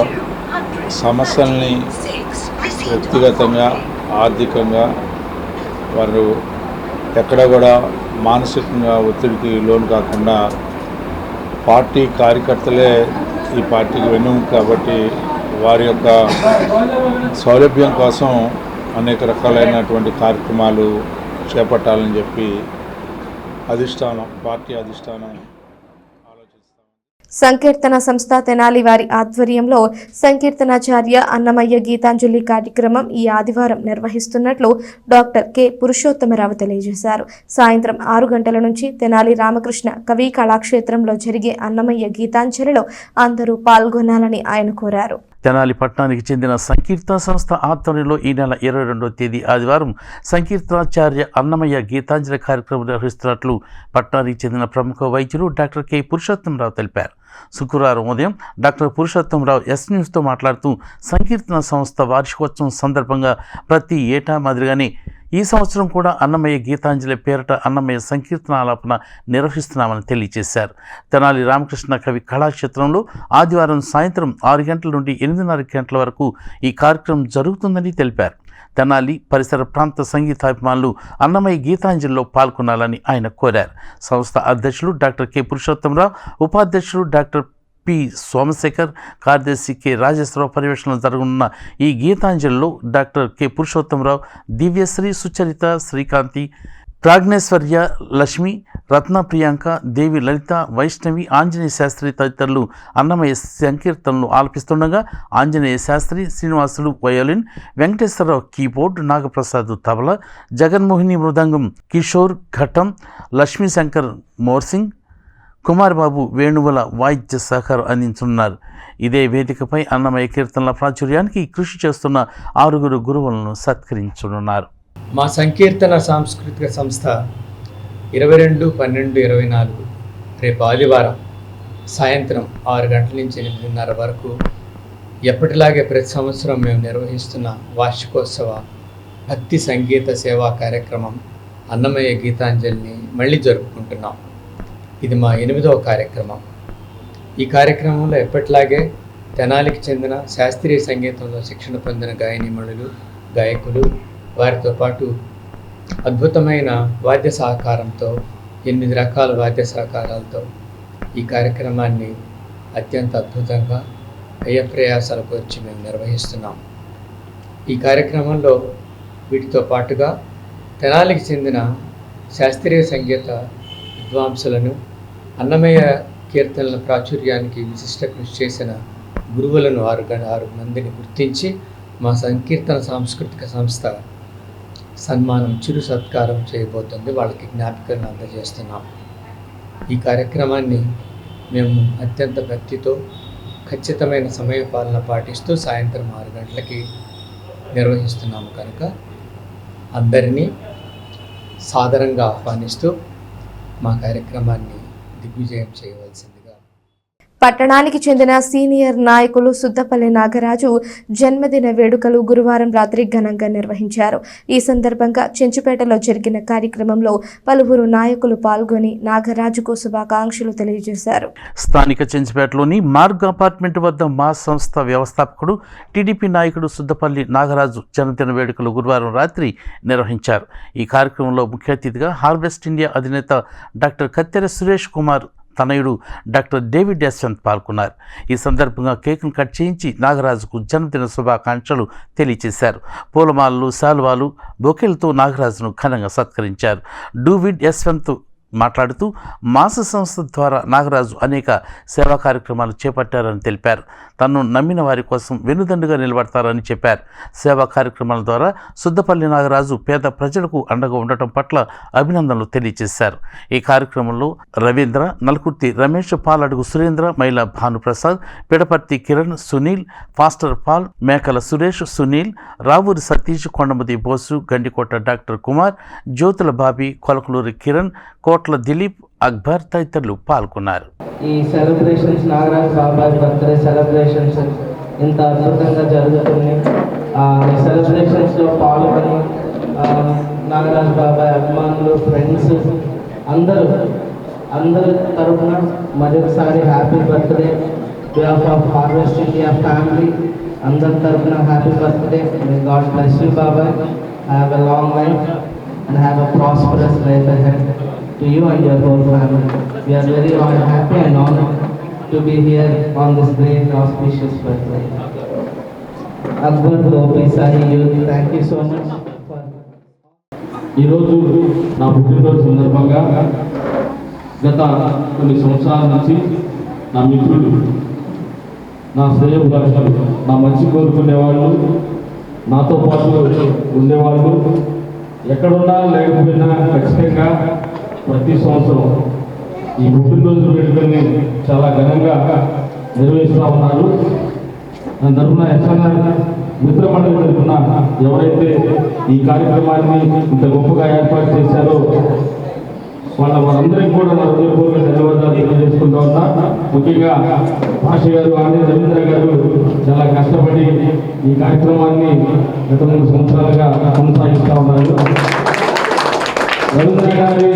సమస్యల్ని వ్యక్తిగతంగా, ఆర్థికంగా వారు ఎక్కడ కూడా మానసికంగా ఒత్తిడికి లోను కాకుండా పార్టీ కార్యకర్తలే ఈ పార్టీకి వెన్నుముక కాబట్టి వారి యొక్క సౌలభ్యం కోసం అనేక రకాలైనటువంటి కార్యక్రమాలు చేపట్టాలని చెప్పి పార్టీ అధిష్టానం ఆలోచిస్తాం. సంకీర్తన సంస్థ తెనాలి వారి ఆధ్వర్యంలో సంకీర్తనాచార్య అన్నమయ్య గీతాంజలి కార్యక్రమం ఈ ఆదివారం నిర్వహిస్తున్నట్లు డాక్టర్ కె పురుషోత్తమరావు తెలియజేశారు. సాయంత్రం 6 గంటల నుంచి తెనాలి రామకృష్ణ కవి కళాక్షేత్రంలో జరిగే అన్నమయ్య గీతాంజలిలో అందరూ పాల్గొనాలని ఆయన కోరారు. తెనాలి పట్టణానికి చెందిన సంకీర్తన సంస్థ ఆధ్వర్యంలో ఈ నెల 22వ తేదీ ఆదివారం సంకీర్తనాచార్య అన్నమయ్య గీతాంజలి కార్యక్రమం నిర్వహిస్తున్నట్లు పట్టణానికి చెందిన ప్రముఖ వైద్యులు డాక్టర్ కె పురుషోత్తమరావు తెలిపారు. శుక్రవారం ఉదయం డాక్టర్ పురుషోత్తమరావు ఎస్ న్యూస్తో మాట్లాడుతూ సంకీర్తన సంస్థ వార్షికోత్సవం సందర్భంగా ప్రతి ఏటా మాదిరిగానే ఈ సంవత్సరం కూడా అన్నమయ్య గీతాంజలి పేరిట అన్నమయ్య సంకీర్తన ఆలాపన నిర్వహిస్తున్నామని తెలియజేశారు. తెనాలి రామకృష్ణ కవి కళాక్షేత్రంలో ఆదివారం సాయంత్రం 6 గంటల నుండి 8:30 గంటల వరకు ఈ కార్యక్రమం జరుగుతుందని తెలిపారు. తెనాలి పరిసర ప్రాంత సంగీతాభిమానులు అన్నమయ్య గీతాంజలిలో పాల్గొనాలని ఆయన కోరారు. సంస్థ అధ్యక్షులు డాక్టర్ కె పురుషోత్తమరావు, ఉపాధ్యక్షులు డాక్టర్ పి సోమశేఖర్, కార్యదర్శి కె రాజేశ్వరరావు పర్యవేక్షణలో జరగనున్న ఈ గీతాంజలిలో డాక్టర్ కె పురుషోత్తమరావు, దివ్యశ్రీ, సుచరిత, శ్రీకాంతి, ప్రాజ్ఞేశ్వర్య, లక్ష్మి, రత్న, ప్రియాంక, దేవి, లలిత, వైష్ణవి, ఆంజనేయ శాస్త్రి తదితరులు అన్నమయ్య సంకీర్తనలు ఆలపిస్తుండగా ఆంజనేయ శాస్త్రి, శ్రీనివాసులు వయోలిన్, వెంకటేశ్వరరావు కీబోర్డ్, నాగప్రసాద్ తబలా, జగన్మోహిని మృదంగం, కిషోర్ ఘటం, లక్ష్మీశంకర్ మోర్సింగ్, కుమార్ బాబు వేణువుల వాయిద్య సహకారం అందించనున్నారు. ఇదే వేదికపై అన్నమయ్య కీర్తనల ప్రాచుర్యానికి కృషి చేస్తున్న 6 గురువులను సత్కరించనున్నారు. మా సంకీర్తన సాంస్కృతిక సంస్థ 22/12/24 రేపు ఆదివారం సాయంత్రం 6 గంటల నుంచి 8:30 వరకు ఎప్పటిలాగే ప్రతి సంవత్సరం మేము నిర్వహిస్తున్న వార్షికోత్సవ భక్తి సంగీత సేవా కార్యక్రమం అన్నమయ్య గీతాంజలిని మళ్ళీ జరుపుకుంటున్నాం. ఇది మా 8వ కార్యక్రమం. ఈ కార్యక్రమంలో ఎప్పటిలాగే తెనాలికి చెందిన శాస్త్రీయ సంగీతంలో శిక్షణ పొందిన గాయనీమణులు, గాయకులు, వారితో పాటు అద్భుతమైన వాద్య సహకారంతో 8 రకాల వాద్య సహకారాలతో ఈ కార్యక్రమాన్ని అత్యంత అద్భుతంగా వ్యయప్రయాసాలకు వచ్చి మేము నిర్వహిస్తున్నాం. ఈ కార్యక్రమంలో వీటితో పాటుగా తెనాలికి చెందిన శాస్త్రీయ సంగీత విద్వాంసులను, అన్నమయ్య కీర్తనల ప్రాచుర్యానికి విశిష్ట కృషి చేసిన గురువులను 6 మందిని గుర్తించి మా సంకీర్తన సాంస్కృతిక సంస్థ సన్మానం, చిరు సత్కారం చేయబోతుంది. వాళ్ళకి జ్ఞాపికలను అందజేస్తున్నాం. ఈ కార్యక్రమాన్ని మేము అత్యంత భక్తితో ఖచ్చితమైన సమయ పాలన పాటిస్తూ సాయంత్రం 6 గంటలకి నిర్వహిస్తున్నాము కనుక అందరినీ సాదరంగా ఆహ్వానిస్తూ మా కార్యక్రమాన్ని దిగ్విజయం చేయవలసిందిగా. పట్టణానికి చెందిన సీనియర్ నాయకులు సుద్దపల్లి నాగరాజు జన్మదిన వేడుకలు గురువారం రాత్రి ఘనంగా నిర్వహించారు. ఈ సందర్భంగా చెంచుపేటలో జరిగిన కార్యక్రమంలో పలువురు నాయకులు పాల్గొని నాగరాజుకు శుభాకాంక్షలు తెలియజేశారు. స్థానిక చెంచుపేటలోని మార్గ్ అపార్ట్మెంట్ వద్ద మా సంస్థ వ్యవస్థాపకుడు టీడీపీ నాయకుడు సుద్దపల్లి నాగరాజు జన్మదిన వేడుకలు గురువారం రాత్రి నిర్వహించారు. ఈ కార్యక్రమంలో ముఖ్య అతిథిగా హార్వెస్ట్ ఇండియా అధినేత డాక్టర్ కత్తెర సురేష్ కుమార్ తనయుడు డాక్టర్ డేవిడ్ యశ్వంత్ పాల్గొన్నారు. ఈ సందర్భంగా కేక్ను కట్ చేయించి నాగరాజుకు జన్మదిన శుభాకాంక్షలు తెలియజేశారు. పూలమాలలు, శాలువాలు, బొకేలతో నాగరాజును ఘనంగా సత్కరించారు. డేవిడ్ యశ్వంత్ మాట్లాడుతూ మాస సంస్థ ద్వారా నాగరాజు అనేక సేవా కార్యక్రమాలు చేపట్టారని తెలిపారు. తనను నమ్మిన వారి కోసం వెన్నుదండుగా నిలబడతారని చెప్పారు. సేవా కార్యక్రమాల ద్వారా సుద్దపల్లి నాగరాజు పేద ప్రజలకు అండగా ఉండటం పట్ల అభినందనలు తెలియజేశారు. ఈ కార్యక్రమంలో రవీంద్ర, నల్కుర్తి రమేష్, పాలడుగు సురేంద్ర, మైల భానుప్రసాద్, పిడపర్తి కిరణ్, సునీల్, ఫాస్టర్ పాల్, మేకల సురేష్, సునీల్, రావూరి సతీష్, కొండమది బోసు, గండికోట డాక్టర్ కుమార్, జ్యోతుల బాబీ, కొలకలూరి కిరణ్, కోట్ల దిలీప్, అక్బర్ తదితరులు పాల్గొన్నారు. ఈ సెలబ్రేషన్స్ నాగరాజ్ బాబాయ్ బర్త్డే సెలబ్రేషన్స్ ఇంత అద్భుతంగా జరుగుతుంది. ఈ సెలబ్రేషన్స్లో పాల్గొని నాగరాజ్ బాబాయ్ అభిమానులు, ఫ్రెండ్స్ అందరూ తరఫున మరొకసారి happy birthday. Behalf of Harvest India family అందరి తరఫున happy birthday. May God bless you బాబాయ్. Have a long life and have a prosperous life ahead to you and your whole family. We are very happy and honored to be here on this great auspicious birthday. Akbar Gopi Sahi Youth, thank you so much. ఈరోజు నా పుట్టినరోజు సందర్భంగా గత కొన్ని సంవత్సరాల నుంచి నా మిత్రులు, నా శ్రేయోభిలాషులు, నా మంచి కోరుకునేవాళ్ళు, నాతో పాటు ఉండేవాళ్ళు, ఎక్కడున్నా లేకపోయినా ఖచ్చితంగా ప్రతి సంవత్సరం ఈ పుట్టినరోజు వేడుకల్ని చాలా ఘనంగా నిర్వహిస్తూ ఉన్నారు. దాని తరఫున ఎస్ఎన్ఆర్ మిత్రమండలి తరఫున ఎవరైతే ఈ కార్యక్రమాన్ని ఇంత గొప్పగా ఏర్పాటు చేశారో వారందరికీ కూడా నా హృదయపూర్వక ధన్యవాదాలు తెలియజేసుకుంటూ ఉన్నా. ముఖ్యంగా భాష గారు, ఆనంద్ రవీంద్ర గారు చాలా కష్టపడి ఈ కార్యక్రమాన్ని గత 3 సంవత్సరాలుగా కొనసాగిస్తూ ఉన్నారు. రవీంద్ర గారి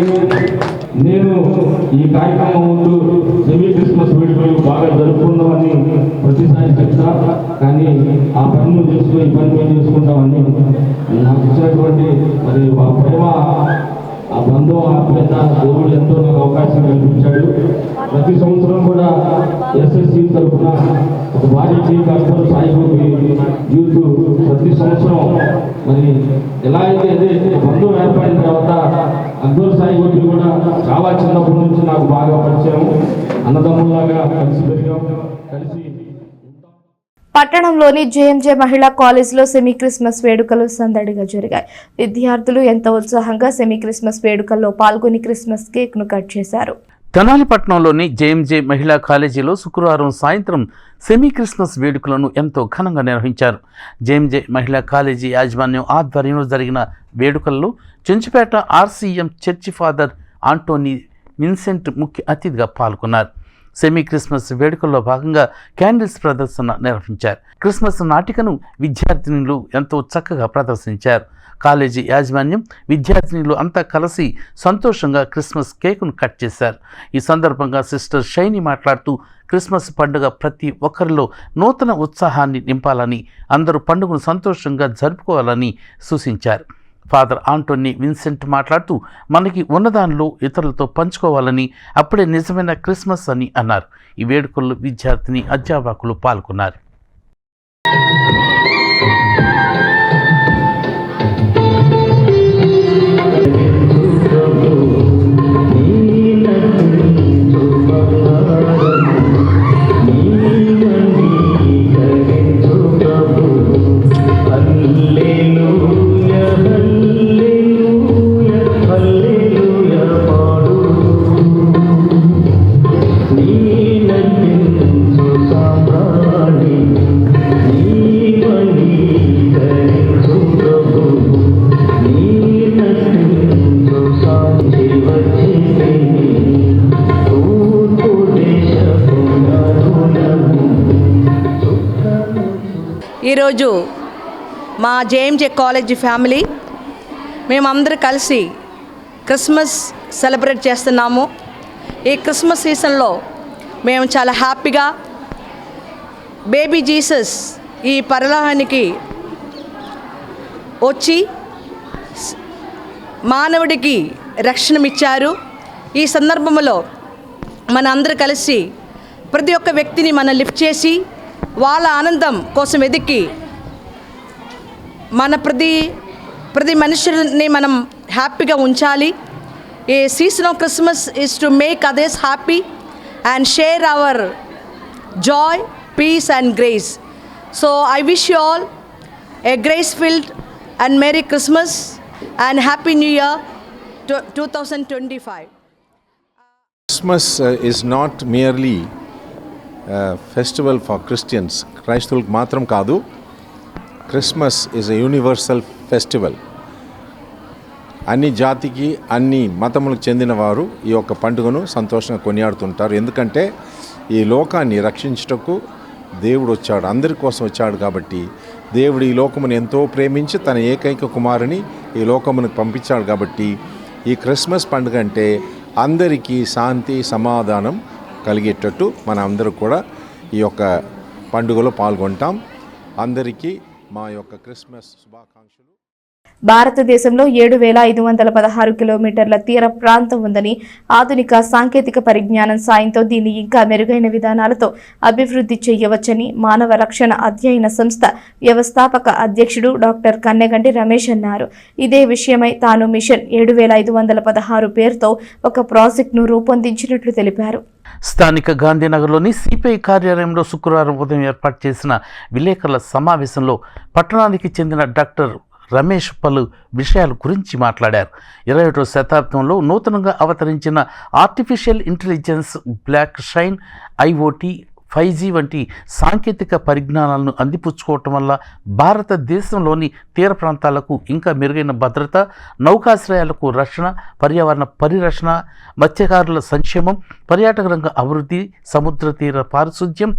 నేను ఈ కార్యక్రమం ముందు సెమీ క్రిస్మస్ వేడుకలు బాగా జరుపుకుందామని ప్రతిసారి చెప్తా, కానీ ఆ పని చేసుకుని ఈ పని మేము చేసుకుంటామని నాకు ఇచ్చినటువంటి మరి ఆ ప్రేమ, ఆ బంధం, ఆప్యాయత దేవుడు ఎంతో నాకు అవకాశం కల్పించాడు. ప్రతి సంవత్సరం కూడా ఎస్ఎస్సి తరఫున ఒక భారీ టీం అక్బర్ సాయిగోపి యూత్ ప్రతి సంవత్సరం మరి ఎలా అయితే బంధం ఏర్పడిన తర్వాత అక్బర్ సాయిగోపి కూడా చాలా చిన్నప్పటి నుంచి నాకు బాగా పరిచయం. అన్నదమ్ముల్లాగా కలిసి పెరిగాం, కలిసి. పట్టణంలోని జేఎంజే మహిళా కాలేజీలో సెమీ క్రిస్మస్ వేడుకలు సందడిగా జరిగాయి. విద్యార్థులు ఎంతో ఉత్సాహంగా సెమీ క్రిస్మస్ వేడుకల్లో పాల్గొని క్రిస్మస్ కేక్ను కట్ చేశారు. తెనాలి పట్టణంలోని జేఎంజే మహిళా కాలేజీలో శుక్రవారం సాయంత్రం సెమీ క్రిస్మస్ వేడుకలను ఎంతో ఘనంగా నిర్వహించారు. జేఎంజే మహిళా కాలేజీ యాజమాన్యం ఆధ్వర్యంలో జరిగిన వేడుకల్లో Chenchupeta RCM church father Antony Vincent ముఖ్య అతిథిగా పాల్గొన్నారు. సెమీ క్రిస్మస్ వేడుకల్లో భాగంగా క్యాండిల్స్ ప్రదర్శన నిర్వహించారు. క్రిస్మస్ నాటికను విద్యార్థినులు ఎంతో చక్కగా ప్రదర్శించారు. కాలేజీ యాజమాన్యం, విద్యార్థినులు అంతా కలిసి సంతోషంగా క్రిస్మస్ కేకును కట్ చేశారు. ఈ సందర్భంగా సిస్టర్ షైని మాట్లాడుతూ క్రిస్మస్ పండుగ ప్రతి ఒక్కరిలో నూతన ఉత్సాహాన్ని నింపాలని, అందరూ పండుగను సంతోషంగా జరుపుకోవాలని సూచించారు. ఫాదర్ ఆంటోనీ విన్సెంట్ మాట్లాడుతూ మనకి ఉన్నదానిలో ఇతరులతో పంచుకోవాలని, అప్పుడే నిజమైన క్రిస్మస్ అని అన్నారు. ఈ వేడుకల్లో విద్యార్థిని, అధ్యాపకులు పాల్గొన్నారు. నీ నటించు సాంబ్రాణి ఈరోజు మా జేఎంజే కాలేజ్ ఫ్యామిలీ మేమందరూ కలిసి క్రిస్మస్ సెలబ్రేట్ చేస్తున్నాము. ఈ క్రిస్మస్ సీజన్లో మేము చాలా హ్యాపీగా బేబీ జీసస్ ఈ పరలోకానికి వచ్చి మానవుడికి రక్షణమిచ్చారు. ఈ సందర్భంలో మన అందరూ కలిసి ప్రతి ఒక్క వ్యక్తిని మనం లిఫ్ట్ చేసి వాళ్ళ ఆనందం కోసం వెతికి మన ప్రతి మనుషుల్ని మనం హ్యాపీగా ఉంచాలి. A season of Christmas is to make others happy and share our joy, peace and grace. So I wish you all a grace-filled and Merry Christmas and Happy New Year 2025. Christmas is not merely a festival for Christians. క్రైస్తవులకు మాత్రం కాదు. Christmas is a universal festival. అన్ని జాతికి అన్ని మతములకు చెందిన వారు ఈ యొక్క పండుగను సంతోషంగా కొనియాడుతుంటారు. ఎందుకంటే ఈ లోకాన్ని రక్షించుటకు దేవుడు వచ్చాడు, అందరి కోసం వచ్చాడు. కాబట్టి దేవుడు ఈ లోకమును ఎంతో ప్రేమించి తన ఏకైక కుమారుని ఈ లోకమునికి పంపించాడు. కాబట్టి ఈ క్రిస్మస్ పండుగ అంటే అందరికీ శాంతి సమాధానం కలిగేటట్టు మన అందరూ కూడా ఈ యొక్క పండుగలో పాల్గొంటాం. అందరికీ మా యొక్క క్రిస్మస్ శుభాకాంక్షలు. భారతదేశంలో 7,516 కిలోమీటర్ల తీర ప్రాంతం ఉందని, ఆధునిక సాంకేతిక పరిజ్ఞానం సాయంతో దీన్ని ఇంకా మెరుగైన విధానాలతో అభివృద్ధి చేయవచ్చని మానవ రక్షణ అధ్యయన సంస్థ వ్యవస్థాపక అధ్యక్షుడు డాక్టర్ కన్నెగంటి రమేష్ అన్నారు. ఇదే విషయమై తాను మిషన్ 7,516 పేరుతో ఒక ప్రాజెక్టును రూపొందించినట్లు తెలిపారు. స్థానిక గాంధీనగర్లోని సిపిఐ కార్యాలయంలో శుక్రవారం ఉదయం ఏర్పాటు చేసిన విలేకరుల సమావేశంలో పట్టణానికి చెందిన డాక్టర్ రమేష్ పలు విషయాల గురించి మాట్లాడారు. 21వ శతాబ్దంలో నూతనంగా అవతరించిన artificial intelligence, blockchain, IoT, 5G వంటి సాంకేతిక పరిజ్ఞానాలను అందిపుచ్చుకోవటం వల్ల భారతదేశంలోని తీర ప్రాంతాలకు ఇంకా మెరుగైన భద్రత, నౌకాశ్రయాలకు రక్షణ, పర్యావరణ పరిరక్షణ, మత్స్యకారుల సంక్షేమం, పర్యాటక రంగ అభివృద్ధి, సముద్ర తీర పారిశుధ్యం,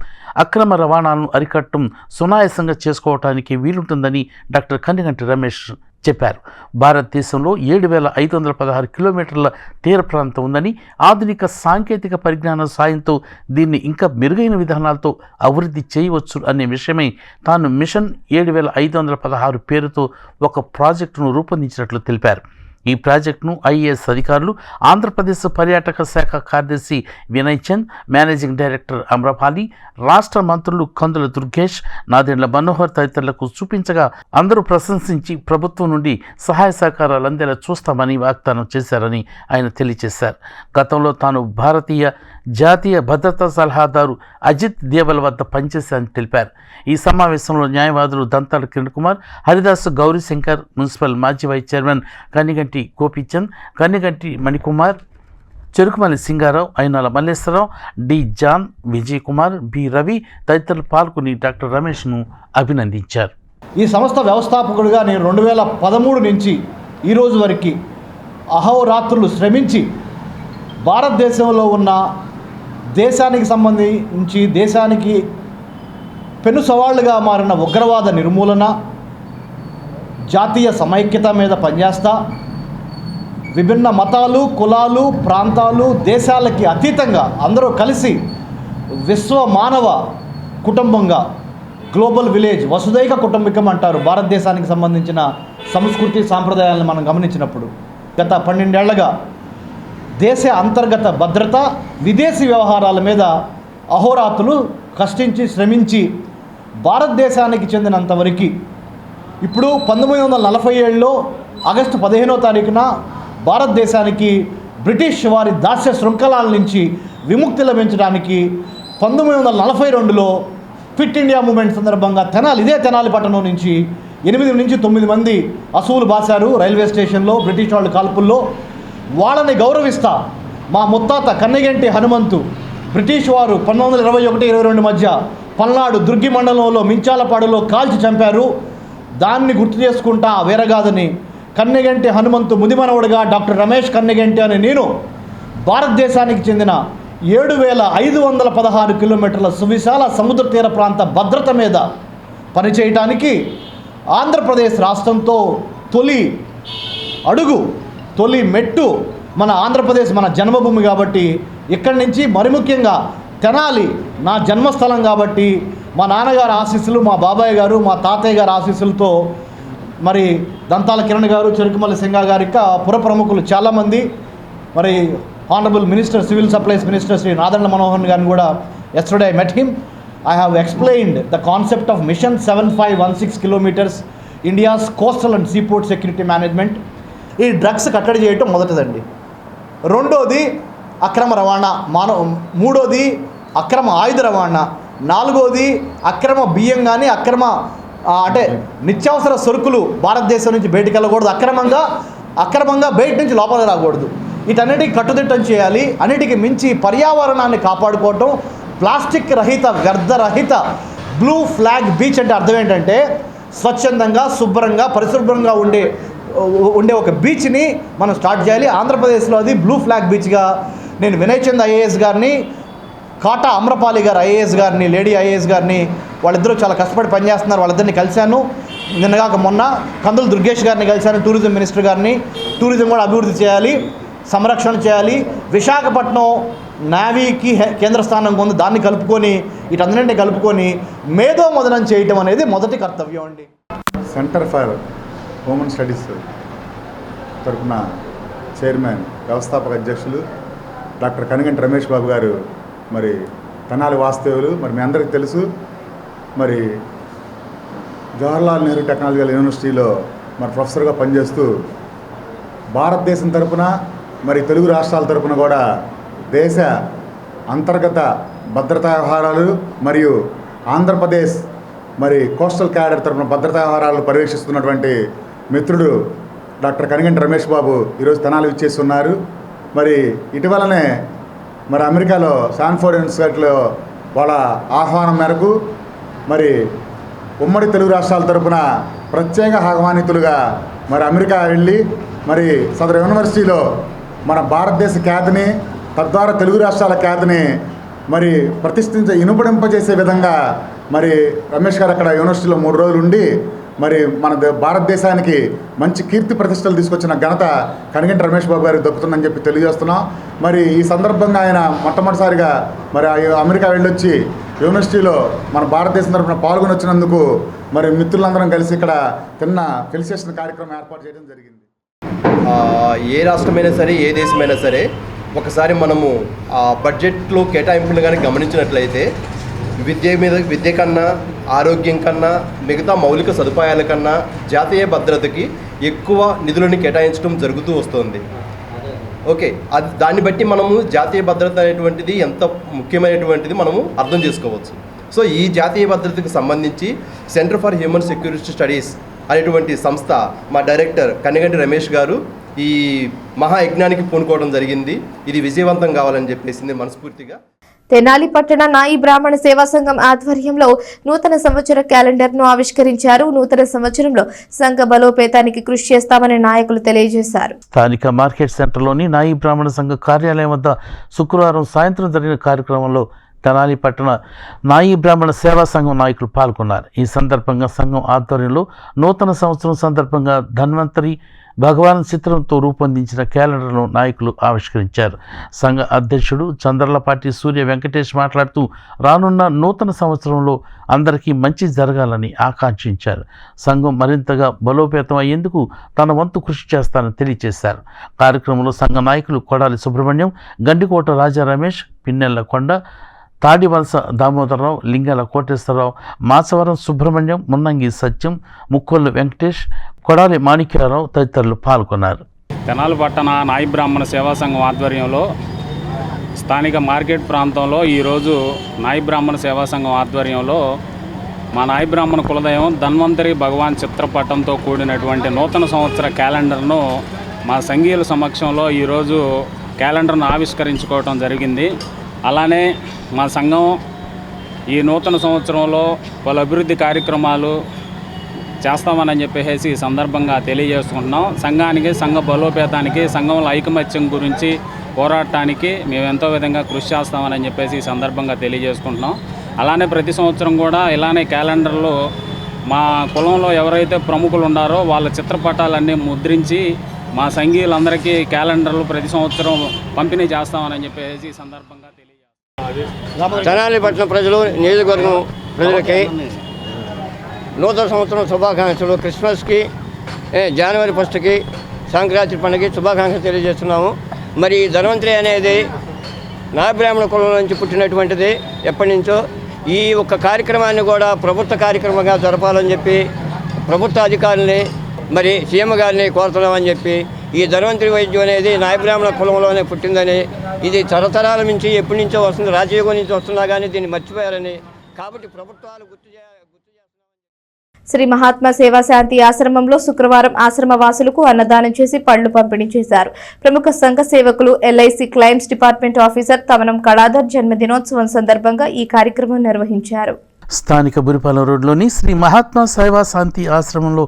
అక్రమ రవాణాలను అరికట్టడం సునాయాసంగా చేసుకోవటానికి వీలుంటుందని డాక్టర్ కన్నెగంటి రమేష్ చెప్పారు. భారతదేశంలో 7,516 కిలోమీటర్ల తీర ప్రాంతం ఉందని, ఆధునిక సాంకేతిక పరిజ్ఞానం సాయంతో దీన్ని ఇంకా మెరుగైన విధానాలతో అభివృద్ధి చేయవచ్చు అనే విషయమై తాను మిషన్ 7,516 పేరుతో ఒక ప్రాజెక్టును రూపొందించినట్లు తెలిపారు. ఈ ప్రాజెక్టును ఐఏఎస్ అధికారులు, ఆంధ్రప్రదేశ్ పర్యాటక శాఖ కార్యదర్శి వినయ్ చంద్, మేనేజింగ్ డైరెక్టర్ అమ్రపాలి, రాష్ట్ర మంత్రులు కందుల దుర్గేష్, నాదెండ్ల మనోహర్ తదితరులకు చూపించగా అందరూ ప్రశంసించి ప్రభుత్వం నుండి సహాయ సహకారాలు అందేలా చూస్తామని వాగ్దానం చేశారని ఆయన తెలియజేశారు. గతంలో తాను భారతీయ జాతీయ భద్రతా సలహాదారు అజిత్ దేవల్ వద్ద పనిచేశారని తెలిపారు. ఈ సమావేశంలో న్యాయవాదులు దంతాల కిరణ్ కుమార్, హరిదాస్ గౌరీశంకర్, మున్సిపల్ మాజీ vice chairman Kanniganti Gopichand, Kanniganti Manikumar, Cherukumalli Singarao, Ayinala Malleswararao, D John, Vijay Kumar, B Ravi తదితరులు పాల్గొని డాక్టర్ రమేష్ను అభినందించారు. ఈ సంస్థ వ్యవస్థాపకుడిగా నేను 2013 నుంచి ఈరోజు వరకు అహోరాత్రులు శ్రమించి భారతదేశంలో ఉన్న దేశానికి సంబంధించి దేశానికి పెను సవాళ్లుగా మారిన ఉగ్రవాద నిర్మూలన, జాతీయ సమైక్యత మీద పనిచేస్తా, విభిన్న మతాలు, కులాలు, ప్రాంతాలు, దేశాలకి అతీతంగా అందరూ కలిసి విశ్వ మానవ కుటుంబంగా, గ్లోబల్ విలేజ్, వసుదైక కుటుంబకం అంటారు భారతదేశానికి సంబంధించిన సంస్కృతి సాంప్రదాయాలను మనం గమనించినప్పుడు. గత 12 ఏళ్లుగా దేశ అంతర్గత భద్రత, విదేశీ వ్యవహారాల మీద అహోరాత్రులు కష్టించి శ్రమించి భారతదేశానికి చెందినంతవరకు ఇప్పుడు 1947లో ఆగస్టు 15వ తారీఖున భారతదేశానికి బ్రిటిష్ వారి దాస్య శృంఖలాల నుంచి విముక్తి లభించడానికి 1942లో ఫిట్ ఇండియా మూమెంట్ సందర్భంగా ఇదే తెనాలి పట్టణం నుంచి 8 నుంచి 9 మంది అసువులు బాసారు రైల్వే స్టేషన్లో బ్రిటిష్ వాళ్ళ కాల్పుల్లో. వాళ్ళని గౌరవిస్తా మా ముత్తాత కన్నెగంటి హనుమంతు బ్రిటిష్ వారు 1921-22 మధ్య పల్నాడు దుర్గి మండలంలో మించాలపాడులో కాల్చి చంపారు. దాన్ని గుర్తు చేసుకుంటా వీరగాథని కన్నెగంటి హనుమంతు ముదిమనవుడిగా డాక్టర్ రమేష్ కన్నెగంటి అని నేను భారతదేశానికి చెందిన 7,516 కిలోమీటర్ల సువిశాల సముద్ర తీర ప్రాంత భద్రత మీద పనిచేయటానికి ఆంధ్రప్రదేశ్ రాష్ట్రంతో తొలి మెట్టు మన ఆంధ్రప్రదేశ్ మన జన్మభూమి కాబట్టి ఇక్కడి నుంచి మరి ముఖ్యంగా తెనాలి నా జన్మస్థలం కాబట్టి మా నాన్నగారు ఆశీస్సులు, మా బాబాయ్ గారు, మా తాతయ్య గారి ఆశీస్సులతో మరి దంతాల కిరణ్ గారు, చెరుకుమల్లి సింగా గారి పుర ప్రముఖులు చాలామంది, మరి honourable minister, civil supplies minister Shri Nadendla Manohar గారిని కూడా yesterday I met him. I have explained the concept of Mission 7516 kilometers, India's coastal and seaport security management. ఈ డ్రగ్స్ కట్టడి చేయటం మొదటిదండి. రెండోది అక్రమ రవాణా, మూడోది అక్రమ ఆయుధ రవాణా, నాలుగోది అక్రమ బియ్యం కానీ అంటే నిత్యావసర సరుకులు భారతదేశం నుంచి బయటికి వెళ్ళకూడదు, అక్రమంగా బయట నుంచి లోపల రాకూడదు. వీటన్నిటికీ కట్టుదిట్టం చేయాలి. అన్నిటికీ మించి పర్యావరణాన్ని కాపాడుకోవటం, ప్లాస్టిక్ రహిత, వ్యర్థరహిత బ్లూ ఫ్లాగ్ బీచ్ అంటే అర్థం ఏంటంటే స్వచ్ఛందంగా, శుభ్రంగా, పరిశుభ్రంగా ఉండే ఒక బీచ్ని మనం స్టార్ట్ చేయాలి. ఆంధ్రప్రదేశ్లో అది బ్లూ ఫ్లాగ్ బీచ్గా నేను వినయ్ చంద్ ఐఏఎస్ గారిని, కాటా అమ్రపాలి గారు ఐఏఎస్ గారిని, లేడీ ఐఏఎస్ గారిని, వాళ్ళిద్దరూ చాలా కష్టపడి పనిచేస్తున్నారు. వాళ్ళిద్దరిని కలిశాను. నిన్నగాక మొన్న కందులు దుర్గేష్ గారిని కలిశాను, టూరిజం మినిస్టర్ గారిని. టూరిజం కూడా అభివృద్ధి చేయాలి, సంరక్షణ చేయాలి. విశాఖపట్నం నేవీకి కేంద్ర స్థానం ఉంది, దాన్ని కలుపుకొని వీటన్నింటినీ కలుపుకొని మేధో మదనం చేయటం అనేది మొదటి కర్తవ్యం అండి. సెంటర్ ఫర్ హ్యూమన్ స్టడీస్ తరఫున చైర్మన్, వ్యవస్థాపక అధ్యక్షులు డాక్టర్ కనిగంటి రమేష్ బాబు గారు మరి తెనాలి వాస్తవ్యులు. మరి మీ అందరికీ తెలుసు, మరి జవహర్లాల్ నెహ్రూ టెక్నాలజికల్ యూనివర్సిటీలో మరి ప్రొఫెసర్గా పనిచేస్తూ భారతదేశం తరఫున మరి తెలుగు రాష్ట్రాల తరఫున కూడా దేశ అంతర్గత భద్రతా వ్యవహారాలు మరియు ఆంధ్రప్రదేశ్ మరి కోస్టల్ క్యాడర్ తరఫున భద్రతా వ్యవహారాలు పర్యవేక్షిస్తున్నటువంటి మిత్రుడు డాక్టర్ కనిగంటి రమేష్ బాబు ఈరోజు తెనాలి విచ్చేసి ఉన్నారు. మరి ఇటీవలనే మరి అమెరికాలో శాన్ఫోర్డ్ ఇన్స్టిట్యూట్లో వాళ్ళ ఆహ్వానం మేరకు మరి ఉమ్మడి తెలుగు రాష్ట్రాల తరఫున ప్రత్యేక ఆహ్వానితులుగా మరి అమెరికా వెళ్ళి మరి సదరు యూనివర్సిటీలో మన భారతదేశ ఖ్యాతిని, తద్వారా తెలుగు రాష్ట్రాల ఖ్యాతిని మరి ఇనుపడింపజేసే విధంగా మరి రమేష్ గారు అక్కడ యూనివర్సిటీలో 3 రోజులు ఉండి మరి మన భారతదేశానికి మంచి కీర్తి ప్రతిష్టలు తీసుకొచ్చిన ఘనత కనిగంటి రమేష్ బాబు గారికి దక్కుతుందని చెప్పి తెలియజేస్తున్నాం. మరి ఈ సందర్భంగా ఆయన మొట్టమొదటిసారిగా మరి అమెరికా వెళ్ళొచ్చి యూనివర్సిటీలో మన భారతదేశం తరఫున పాల్గొని వచ్చినందుకు మరి మిత్రులందరం కలిసి ఇక్కడ ఫెలిసిటేషన్ కార్యక్రమం ఏర్పాటు చేయడం జరిగింది. ఏ రాష్ట్రమైనా సరే, ఏ దేశమైనా సరే, ఒకసారి మనము బడ్జెట్లో కేటాయింపులు కానీ గమనించినట్లయితే విద్య కన్నా, ఆరోగ్యం కన్నా, మిగతా మౌలిక సదుపాయాల కన్నా జాతీయ భద్రతకి ఎక్కువ నిధులను కేటాయించడం జరుగుతూ వస్తుంది. ఓకే, దాన్ని బట్టి మనము జాతీయ భద్రత అనేటువంటిది ఎంత ముఖ్యమైనటువంటిది మనము అర్థం చేసుకోవచ్చు. సో ఈ జాతీయ భద్రతకు సంబంధించి centre for human security studies అనేటువంటి సంస్థ మా డైరెక్టర్ కనిగంటి రమేష్ గారు ఈ మహాయజ్ఞానికి పూనుకోవడం జరిగింది. ఇది విజయవంతం కావాలని చెప్పేసింది మనస్ఫూర్తిగా. తెనాలి పట్టణ నాయి బ్రాహ్మణ సేవా సంఘం ఆధ్వర్యంలో నూతన సంవత్సర క్యాలెండర్ ను ఆవిష్కరించారు. నూతన సంవత్సరంలో సంఘ బలోపేతానికి కృషి చేస్తామని నాయకులు తెలియజేశారు. స్థానిక మార్కెట్ సెంటర్లోని నాయి బ్రాహ్మణ సంఘ కార్యాలయం వద్ద శుక్రవారం సాయంత్రం జరిగిన కార్యక్రమంలో తెనాలి పట్టణ నాయి బ్రాహ్మణ సేవా సంఘం నాయకులు పాల్గొన్నారు. ఈ సందర్భంగా సంఘం ఆధ్వర్యంలో నూతన సంవత్సరం సందర్భంగా ధన్వంతరి భగవాన్ చిత్రంతో రూపొందించిన క్యాలెండర్ను నాయకులు ఆవిష్కరించారు. సంఘ అధ్యక్షుడు చంద్రలపాటి సూర్య వెంకటేష్ మాట్లాడుతూ రానున్న నూతన సంవత్సరంలో అందరికీ మంచి జరగాలని ఆకాంక్షించారు. సంఘం మరింతగా బలోపేతం అయ్యేందుకు తన వంతు కృషి చేస్తారని తెలియజేశారు. కార్యక్రమంలో సంఘ నాయకులు కొడాలి సుబ్రహ్మణ్యం, గండికోట రాజా రమేష్, పిన్నెల్ల కొండ, తాడివలస దామోదరరావు, లింగాల కోటేశ్వరరావు, మాచవరం సుబ్రహ్మణ్యం, మున్నంగి సత్యం, ముక్కొల్లు వెంకటేష్, కొడాలి మాణిక్యారావు తదితరులు పాల్గొన్నారు. తెనాలి పట్టణ నాయి బ్రాహ్మణ సేవా సంఘం ఆధ్వర్యంలో స్థానిక మార్కెట్ ప్రాంతంలో ఈరోజు నాయి బ్రాహ్మణ సేవా సంఘం ఆధ్వర్యంలో మా నాయి బ్రాహ్మణ కులదైవం ధన్వంతరి భగవాన్ చిత్రపటంతో కూడినటువంటి నూతన సంవత్సర క్యాలెండర్ను మా సంఘీయుల సమక్షంలో ఈరోజు క్యాలెండర్ను ఆవిష్కరించుకోవడం జరిగింది. అలానే మా సంఘం ఈ నూతన సంవత్సరంలో పలు అభివృద్ధి కార్యక్రమాలు చేస్తామని చెప్పేసి ఈ సందర్భంగా తెలియజేసుకుంటున్నాం. సంఘానికి, సంఘ బలోపేతానికి, సంఘంలో ఐకమత్యం గురించి పోరాటానికి మేము ఎంతో విధంగా కృషి చేస్తామని చెప్పేసి ఈ సందర్భంగా తెలియజేసుకుంటున్నాం. అలానే ప్రతి సంవత్సరం కూడా ఇలానే క్యాలెండర్లో మా కులంలో ఎవరైతే ప్రముఖులు ఉన్నారో వాళ్ళ చిత్రపటాలన్నీ ముద్రించి మా సంఘీయులందరికీ క్యాలెండర్లు ప్రతి సంవత్సరం పంపిణీ చేస్తామని చెప్పేసి ఈ సందర్భంగా తెలియజేస్తాం. తెనాలిపట్నం ప్రజలు, నియోజకవర్గం ప్రజలకి నూతన సంవత్సరం శుభాకాంక్షలు. క్రిస్మస్కి, జనవరి 1కి, సంక్రాంతి పండుగకి శుభాకాంక్షలు తెలియజేస్తున్నాము. మరి ఈ ధన్వంతరి అనేది నాయబ్రాహ్మణ కులం నుంచి పుట్టినటువంటిది. ఎప్పటి నుంచో ఈ ఒక్క కార్యక్రమాన్ని కూడా ప్రభుత్వ కార్యక్రమంగా జరపాలని చెప్పి ప్రభుత్వ అధికారుల్ని మరి సీఎం గారిని కోరుతున్నామని చెప్పి, ఈ ధన్వంతరి వైద్యం అనేది నాయబ్రాహ్మణ కులంలోనే పుట్టిందని, ఇది తరతరాల నుంచి ఎప్పటి నుంచో వస్తుంది, రాజయోగం నుంచి వస్తున్నా కానీ దీన్ని మర్చిపోయారని, కాబట్టి ప్రభుత్వాలు గుర్తు శ్రీ మహాత్మా సేవా శాంతి ఆశ్రమంలో శుక్రవారం ఆశ్రమ వాసులకు అన్నదానం చేసి పళ్లు పంపిణీ చేశారు. ప్రముఖ సంఘ సేవకులు LIC claims department officer Tamanam Kaladhar జన్మదినోత్సవం సందర్భంగా ఈ కార్యక్రమం నిర్వహించారు. స్థానిక బురిపాలెం రోడ్లోని శ్రీ మహాత్మా సేవా శాంతి ఆశ్రమంలో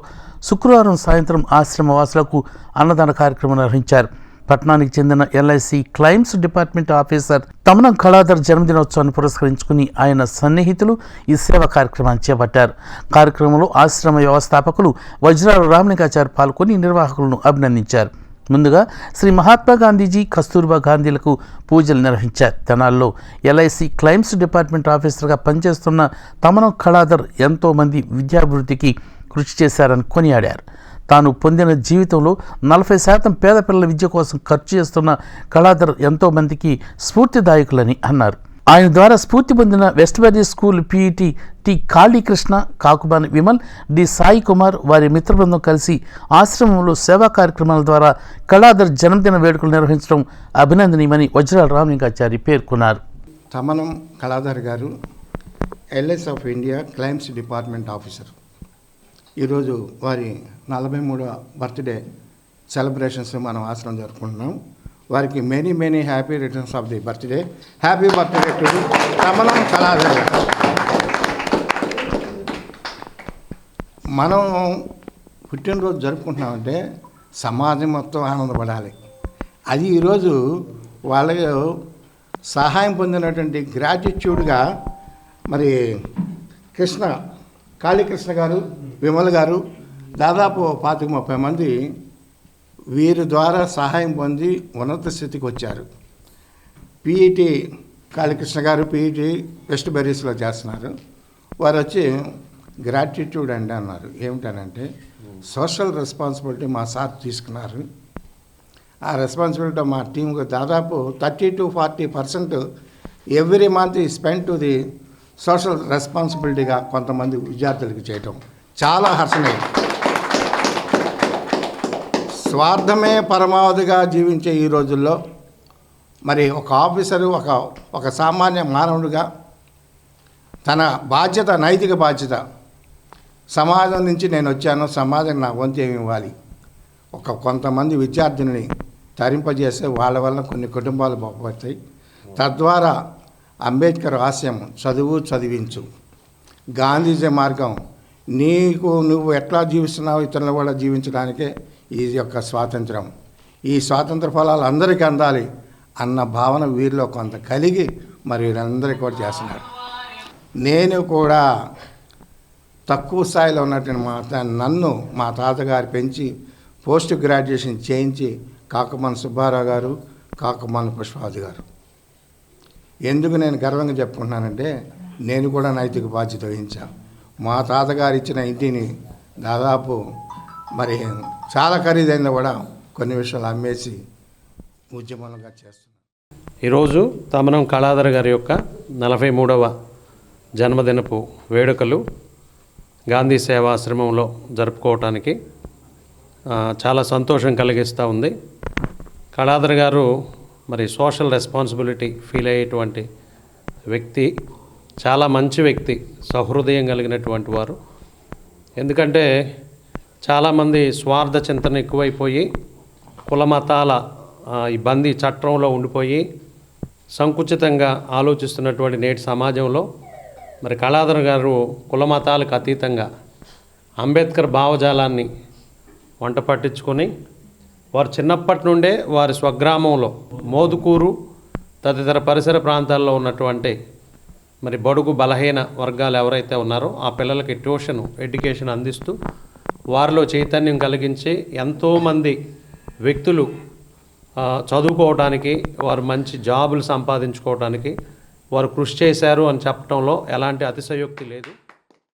శుక్రవారం సాయంత్రం ఆశ్రమ వాసులకు అన్నదాన కార్యక్రమం నిర్వహించారు. పట్టణానికి చెందిన LIC claims department officer Tamanam Kaladhar జన్మదినోత్సవాన్ని పురస్కరించుకుని ఆయన సన్నిహితులు ఈ సేవా కార్యక్రమాన్ని చేపట్టారు. కార్యక్రమంలో ఆశ్రమ వ్యవస్థాపకులు వజ్రాల రామలింగాచారి పాల్గొని నిర్వాహకులను అభినందించారు. ముందుగా శ్రీ మహాత్మా గాంధీజీ, కస్తూర్బా గాంధీలకు పూజలు నిర్వహించారు. తెనాల్లో ఎల్ఐసి క్లైమ్స్ డిపార్ట్మెంట్ ఆఫీసర్గా పనిచేస్తున్న తమనం కళాధర్ ఎంతోమంది విద్యాభివృద్ధికి కృషి చేశారని కొనియాడారు. తాను పొందిన జీవితంలో 40% పేద పిల్లల విద్య కోసం ఖర్చు చేస్తున్న కళాధర్ ఎంతోమందికి స్ఫూర్తిదాయకులని అన్నారు. ఆయన ద్వారా స్ఫూర్తి పొందిన West Valley School PET T Kalikrishna, Kakubani Vimal, D Sai Kumar వారి మిత్ర బృందం కలిసి ఆశ్రమంలో సేవా కార్యక్రమాల ద్వారా కళాధర్ జన్మదిన వేడుకలు నిర్వహించడం అభినందనీయమని వజ్రాల రామలింగాచారి పేర్కొన్నారు. Tamanam Kaladhar garu LIC of India claims department officer. ఈరోజు వారి 43వ బర్త్డే సెలబ్రేషన్స్ మనం ఆశ్రమం జరుపుకుంటున్నాం. వారికి many happy returns of the birthday. Happy birthday to Tamanam Kaladhar. మనం పుట్టినరోజు జరుపుకుంటున్నామంటే సమాజం మొత్తం ఆనందపడాలి. అది ఈరోజు వాళ్ళకి సహాయం పొందినటువంటి గ్రాటిట్యూడ్గా మరి కాళీకృష్ణ గారు, విమల్ గారు, దాదాపు 25-30 మంది వీరి ద్వారా సహాయం పొంది ఉన్నత స్థితికి వచ్చారు. పీఈటీ కాళీకృష్ణ గారు పీఈటీ వెస్ట్ బెరీస్లో చేస్తున్నారు. వారు వచ్చి గ్రాటిట్యూడ్ అండి అన్నారు. ఏమిటనంటే సోషల్ రెస్పాన్సిబిలిటీ మా సార్ తీసుకున్నారు. ఆ రెస్పాన్సిబిలిటీ మా టీంకు దాదాపు 30 to 40% every month spend to the social రెస్పాన్సిబిలిటీగా కొంతమంది విద్యార్థులకు చేయటం చాలా హర్షణీయం. స్వార్థమే పరమావధిగా జీవించే ఈ రోజుల్లో మరి ఒక ఆఫీసరు ఒక సామాన్య మానవుడిగా తన బాధ్యత, నైతిక బాధ్యత, సమాజం నుంచి నేను వచ్చాను, సమాజం నా వంతు ఏమి ఇవ్వాలి, కొంతమంది విద్యార్థులని తరింపజేస్తే వాళ్ళ వల్ల కొన్ని కుటుంబాలు బాగుపడతాయి. తద్వారా అంబేద్కర్ ఆశయం చదివించు, గాంధీజీ మార్గం, నువ్వు ఎట్లా జీవిస్తున్నావు ఇతరులు కూడా జీవించడానికే ఈ యొక్క స్వాతంత్రం, ఈ స్వాతంత్ర ఫలాలు అందరికీ అందాలి అన్న భావన వీరిలో కొంత కలిగి మరి వీరందరికీ కూడా చేస్తున్నారు. నేను కూడా తక్కువ స్థాయిలో ఉన్నటువంటి నన్ను మా తాతగారు పెంచి పోస్ట్ గ్రాడ్యుయేషన్ చేయించి కాకమాన సుబ్బారావు గారు, కాకమాన పుష్పావతి గారు. ఎందుకు నేను గర్వంగా చెప్పుకుంటున్నానంటే నేను కూడా నైతిక బాధ్యత వహించాను. మా తాతగారు ఇచ్చిన ఇంటిని దాదాపు మరి చాలా ఖరీదైన కూడా కొన్ని విషయాలు అమ్మేసి ఉద్యమంగా చేస్తున్నాను. ఈరోజు తమనం కళాధర్ గారి యొక్క 43వ జన్మదినపు వేడుకలు గాంధీ సేవాశ్రమంలో జరుపుకోవటానికి చాలా సంతోషం కలిగిస్తూ ఉంది. కళాధర్ గారు మరి సోషల్ రెస్పాన్సిబిలిటీ ఫీల్ అయ్యేటువంటి వ్యక్తి, చాలా మంచి వ్యక్తి, సహృదయం కలిగినటువంటి వారు. ఎందుకంటే చాలామంది స్వార్థ చింతన ఎక్కువైపోయి కులమతాల ఇబ్బంది చట్టంలో ఉండిపోయి సంకుచితంగా ఆలోచిస్తున్నటువంటి నేటి సమాజంలో మరి కళాధర్ గారు కులమతాలకు అతీతంగా అంబేద్కర్ భావజాలాన్ని వంట పట్టించుకొని వారు చిన్నప్పటి నుండే వారి స్వగ్రామంలో మోదుకూరు తదితర పరిసర ప్రాంతాల్లో ఉన్నటువంటి మరి బడుగు బలహీన వర్గాలు ఎవరైతే ఉన్నారో ఆ పిల్లలకి ఎడ్యుకేషన్ అందిస్తూ వారిలో చైతన్యం కలిగించి ఎంతోమంది వ్యక్తులు చదువుకోవడానికి, వారు మంచి జాబులు సంపాదించుకోవడానికి వారు కృషి చేశారు అని చెప్పడంలో ఎలాంటి అతిశయోక్తి లేదు.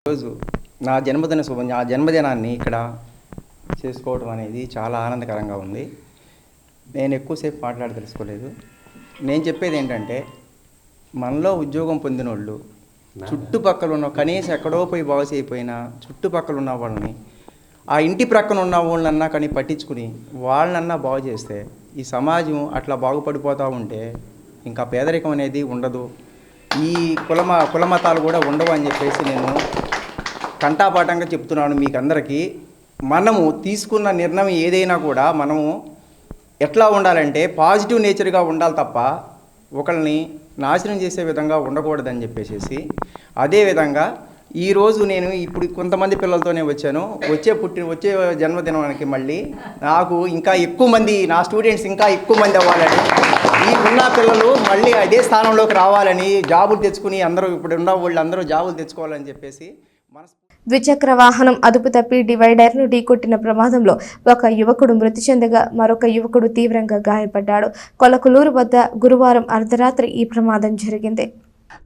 ఈరోజు నా జన్మదినాన్ని ఇక్కడ చేసుకోవడం అనేది చాలా ఆనందకరంగా ఉంది. నేను ఎక్కువసేపు తెలుసుకోలేదు. నేను చెప్పేది ఏంటంటే, మనలో ఉద్యోగం పొందిన వాళ్ళు చుట్టుపక్కల ఉన్న, కనీసం ఎక్కడో పోయి బాగు చేయకపోయినా చుట్టుపక్కల ఉన్న వాళ్ళని, ఆ ఇంటి ప్రక్కన ఉన్న వాళ్ళన్నా కానీ పట్టించుకుని వాళ్ళనన్నా బాగు చేస్తే ఈ సమాజం అట్లా బాగుపడిపోతూ ఉంటే ఇంకా పేదరికం అనేది ఉండదు, ఈ కులమతాలు కూడా ఉండవు అని చెప్పేసి నేను కంటాపాఠంగా చెప్తున్నాను మీకు అందరికీ. మనము తీసుకున్న నిర్ణయం ఏదైనా కూడా మనము ఎట్లా ఉండాలంటే పాజిటివ్ నేచర్గా ఉండాలి తప్ప ఒకరిని నాశనం చేసే విధంగా ఉండకూడదని చెప్పేసి, అదేవిధంగా ఈరోజు నేను ఇప్పుడు కొంతమంది పిల్లలతోనే వచ్చాను. వచ్చే జన్మదినానికి మళ్ళీ నాకు ఇంకా ఎక్కువ మంది, నా స్టూడెంట్స్ ఇంకా ఎక్కువ మంది అవ్వాలని, ఈ ఉన్న పిల్లలు మళ్ళీ అదే స్థానంలోకి రావాలని, జాబులు తెచ్చుకుని అందరూ ఇప్పుడు ఉన్న వాళ్ళు అందరూ జాబులు తెచ్చుకోవాలని చెప్పేసి ద్విచక్ర వాహనం అదుపు తప్పి డివైడర్ను ఢీకొట్టిన ప్రమాదంలో ఒక యువకుడు మృతి చెందగా మరొక యువకుడు తీవ్రంగా గాయపడ్డాడు. కొలకలూరు వద్ద గురువారం అర్ధరాత్రి ఈ ప్రమాదం జరిగింది.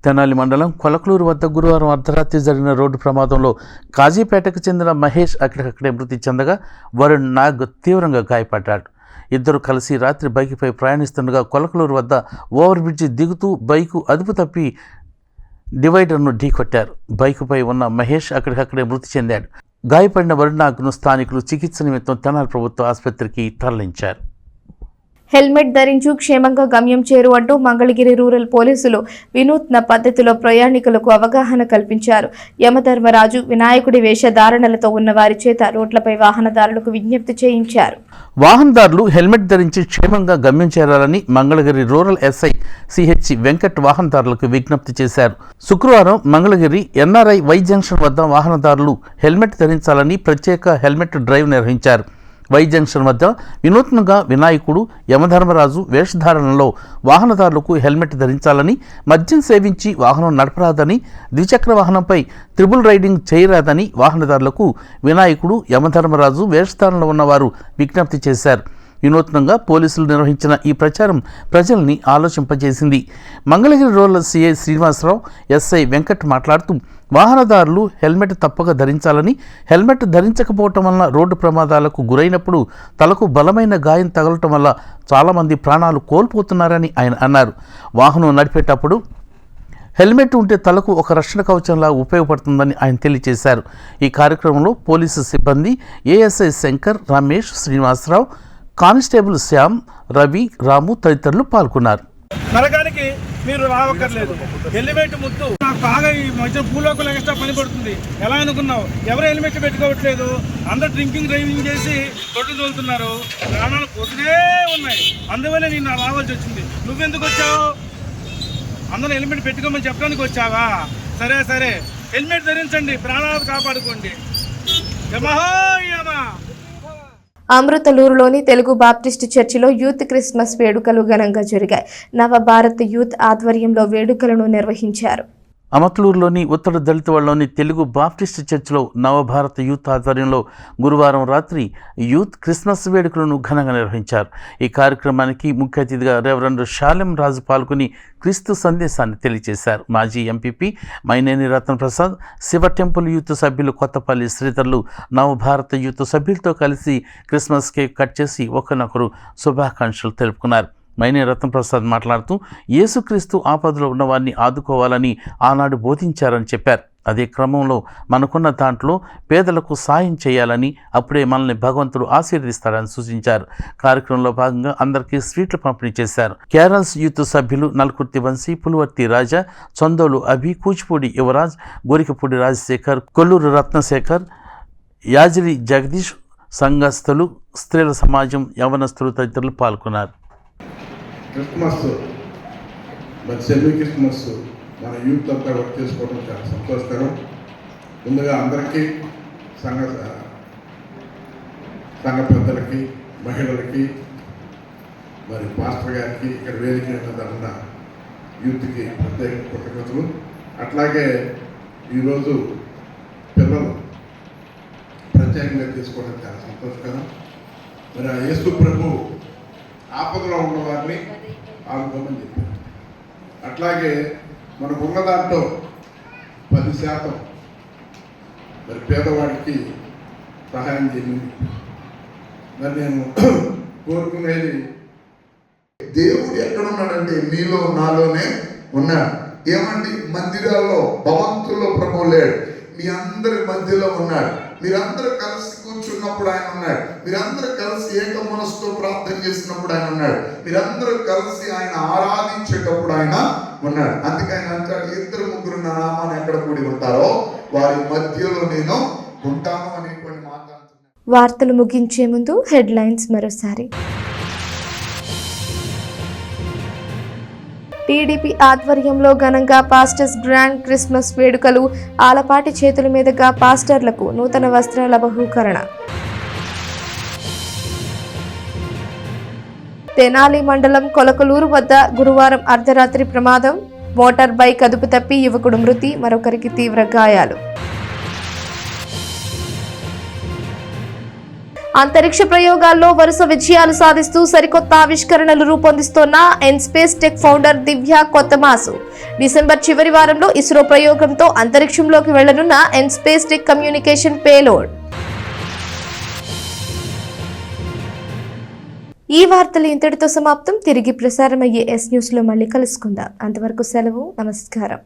తెనాలి మండలం కొలకలూరు వద్ద గురువారం అర్ధరాత్రి జరిగిన రోడ్డు ప్రమాదంలో కాజీపేటకు చెందిన మహేష్ అక్కడికక్కడే మృతి చెందగా వరుణ్ నాగ్ తీవ్రంగా గాయపడ్డాడు. ఇద్దరు కలిసి రాత్రి బైకుపై ప్రయాణిస్తుండగా కొలకలూరు వద్ద ఓవర్ బ్రిడ్జి దిగుతూ బైకు అదుపు తప్పి డివైడర్ను ఢీకొట్టారు. బైకుపై ఉన్న మహేష్ అక్కడికక్కడే మృతి చెందాడు. గాయపడిన వరుణ్ నాగ్ను స్థానికులు చికిత్స నిమిత్తం తెనాలి ప్రభుత్వ ఆసుపత్రికి తరలించారు. హెల్మెట్ ధరించు క్షేమంగా గమ్యం చేరు అంటూ మంగళగిరి రూరల్ పోలీసులు వినూత్న పద్ధతిలో ప్రయాణికులకు అవగాహన కల్పించారు. యమధర్మరాజు వినాయకుడి వేషధారణలతో ఉన్న వారి చేత రోడ్లపై వాహనదారులకు విజ్ఞప్తి చేయించారు. వాహనదారులు హెల్మెట్ ధరించి క్షేమంగా గమ్యం చేరాలని Mangalagiri rural SI CH Venkat వాహనదారులకు విజ్ఞప్తి చేశారు. శుక్రవారం మంగళగిరి ఎన్ఆర్ఐ వై జంక్షన్ వద్ద వాహనదారులు హెల్మెట్ ధరించాలని ప్రత్యేక హెల్మెట్ డ్రైవ్ నిర్వహించారు. వై జంక్షన్ వద్ద వినూత్నంగా వినాయకుడు యమధర్మరాజు వేషధారణలో వాహనదారులకు హెల్మెట్ ధరించాలని, మద్యం సేవించి వాహనం నడపరాదని, ద్విచక్ర వాహనంపై త్రిబుల్ రైడింగ్ చేయరాదని వాహనదారులకు వినాయకుడు యమధర్మరాజు వేషధారణలో ఉన్నవారు విజ్ఞప్తి చేశారు. వినూత్నంగా పోలీసులు నిర్వహించిన ఈ ప్రచారం ప్రజల్ని ఆలోచింపజేసింది. Mangalagiri rural CI Srinivasarao, SI Venkat మాట్లాడుతూ వాహనదారులు హెల్మెట్ తప్పక ధరించాలని, హెల్మెట్ ధరించకపోవటం వల్ల రోడ్డు ప్రమాదాలకు గురైనప్పుడు తలకు బలమైన గాయం తగలటం వల్ల చాలామంది ప్రాణాలు కోల్పోతున్నారని ఆయన అన్నారు. వాహనం నడిపేటప్పుడు హెల్మెట్ ఉంటే తలకు ఒక రక్షణ కవచంలా ఉపయోగపడుతుందని ఆయన తెలియజేశారు. ఈ కార్యక్రమంలో పోలీసు సిబ్బంది ఏఎస్ఐ శంకర్, రమేష్, శ్రీనివాసరావు, కానిస్టేబుల్ శ్యామ్, రవి, రాము తదితరులు పాల్గొన్నారు. నరకానికి మీరు రావక్కర్లేదు, హెల్మెట్ ముద్దు. నాకు బాగా ఈ మధ్య భూలోకం ఎక్స్ట్రా పని పడుతుంది. ఎలా అనుకున్నావు? ఎవరు హెల్మెట్ పెట్టుకోవట్లేదు, అందరు డ్రింకింగ్ డ్రైవింగ్ చేసి రోడ్డు తోలుతున్నారు, ప్రాణాలు పోతూనే ఉన్నాయి. అందువల్ల నేను రావాల్సి వచ్చింది. నువ్వెందుకు వచ్చావు? అందరూ హెల్మెట్ పెట్టుకోమని చెప్పడానికి వచ్చావా? సరే హెల్మెట్ ధరించండి, ప్రాణాలు కాపాడుకోండి. అమృతలూరులోని తెలుగు బాప్టిస్టు చర్చిలో యూత్ క్రిస్మస్ వేడుకలు ఘనంగా జరిగాయి. నవభారత్ యూత్ ఆధ్వర్యంలో వేడుకలను నిర్వహించారు. అమర్తలూరులోని ఉత్తర దళితవాడలోని తెలుగు బాప్టిస్ట్ చర్చిలో నవభారత యూత్ ఆధ్వర్యంలో గురువారం రాత్రి యూత్ క్రిస్మస్ వేడుకలను ఘనంగా నిర్వహించారు. ఈ కార్యక్రమానికి ముఖ్య అతిథిగా రెవరెండ్ షాలెం రాజు పాల్గొని క్రీస్తు సందేశాన్ని తెలియజేశారు. మాజీ MPP Myneni Ratnaprasad, Shiva temple youth సభ్యులు కొత్తపల్లి శ్రీధర్లు నవభారత యూత్ సభ్యులతో కలిసి క్రిస్మస్ కేక్ కట్ చేసి ఒకరినొకరు శుభాకాంక్షలు తెలుపుకున్నారు. మైనే రత్నప్రసాద్ మాట్లాడుతూ యేసుక్రీస్తు ఆపదలో ఉన్నవారిని ఆదుకోవాలని ఆనాడు బోధించారని చెప్పారు. అదే క్రమంలో మనకున్న దాంట్లో పేదలకు సాయం చేయాలని, అప్పుడే మనల్ని భగవంతుడు ఆశీర్వదిస్తారని సూచించారు. కార్యక్రమంలో భాగంగా అందరికీ స్వీట్లు పంపిణీ చేశారు. కేరళస్ యూత్ సభ్యులు నల్కుర్తి వంశీ, పులువర్తి రాజా, చందోలు అభి, కూచిపూడి యువరాజ్, గోరికపూడి రాజశేఖర్, కొల్లూరు రత్నశేఖర్, యాజిరి జగదీష్, సంఘస్థులు, స్త్రీల సమాజం, యవనస్తులు తదితరులు పాల్గొన్నారు. క్రిస్మస్ మరి సెమీ క్రిస్మస్ మన యూత్ అంతా వర్క్ చేసుకోవడం చాలా సంతోషకరం. ముందుగా అందరికీ సంఘ పెద్దలకి, మహిళలకి, మరి పాస్టర్ గారికి, ఇక్కడ వేదిక మీద ఉన్న యూత్కి ప్రత్యేక కృతజ్ఞతలు. అట్లాగే ఈరోజు పిల్లలు ప్రత్యేకంగా తీసుకోవడం చాలా సంతోషకరం. మరి ఆ యేసు ప్రభు ఆపదలో ఉన్న వారిని ఆదుకోమని చెప్పారు. అట్లాగే మనకు ఉన్న దాంట్లో 10% మరి పేదవాడికి సహాయం చేయమని. మరి నేను కోరుకునేది, దేవుడు ఎక్కడున్నాడంటే మీలో నాలోనే ఉన్నాడు. ఏమండి, మందిరాల్లో భవంతుల్లో ప్రభు లేడు, మీ అందరి మధ్యలో ఉన్నాడు. మీరందరూ కలిసి కూర్చున్నప్పుడు ఆయన ఉన్నాడు. మీరందరూ కలిసి ఏక మనసుతో ప్రార్థన చేసినప్పుడు ఆయన ఉన్నాడు. మీరందరూ కలిసి ఆయన ఆరాధించేటప్పుడు ఆయన ఉన్నాడు. అందుకే ఆయన అంటాడు, 2-3 నా నామాన్ని ఎక్కడ కూడి ఉంటారో వారి మధ్యలో నేను ఉంటాను అనేటువంటి మాట. వార్తలు ముగించే ముందు హెడ్లైన్స్ మరోసారి. టీడీపీ ఆధ్వర్యంలో ఘనంగా పాస్టర్స్ గ్రాండ్ క్రిస్మస్ వేడుకలు. ఆలపాటి చేతుల మీదుగా పాస్టర్లకు నూతన వస్త్రాల బహూకరణ. తెనాలి మండలం కొలకలూరు వద్ద గురువారం అర్ధరాత్రి ప్రమాదం. మోటార్ బైక్ అదుపు తప్పి యువకుడు మృతి, మరొకరికి తీవ్ర గాయాలు. అంతరిక్ష ప్రయోగాల్లో వరుస విజయాలు సాధిస్తూ సరికొత్త ఆవిష్కరణలు రూపొందిస్తోన్న ఎన్స్పేస్ టెక్ ఫౌండర్ దివ్య కొత్తమాసు. డిసెంబర్ చివరి వారంలో ఇస్రో ప్రయోగంతో అంతరిక్షంలోకి వెళ్లనున్న ఎన్స్పేస్ టెక్ కమ్యూనికేషన్ పేలోడ్. ఈ వార్తలు ఇంతటితో సమాప్తం. తిరిగి ప్రసారమయ్యే ఎస్ న్యూస్ లో మళ్ళీ కలుసుకుందాం. అంతవరకు సెలవు, నమస్కారం.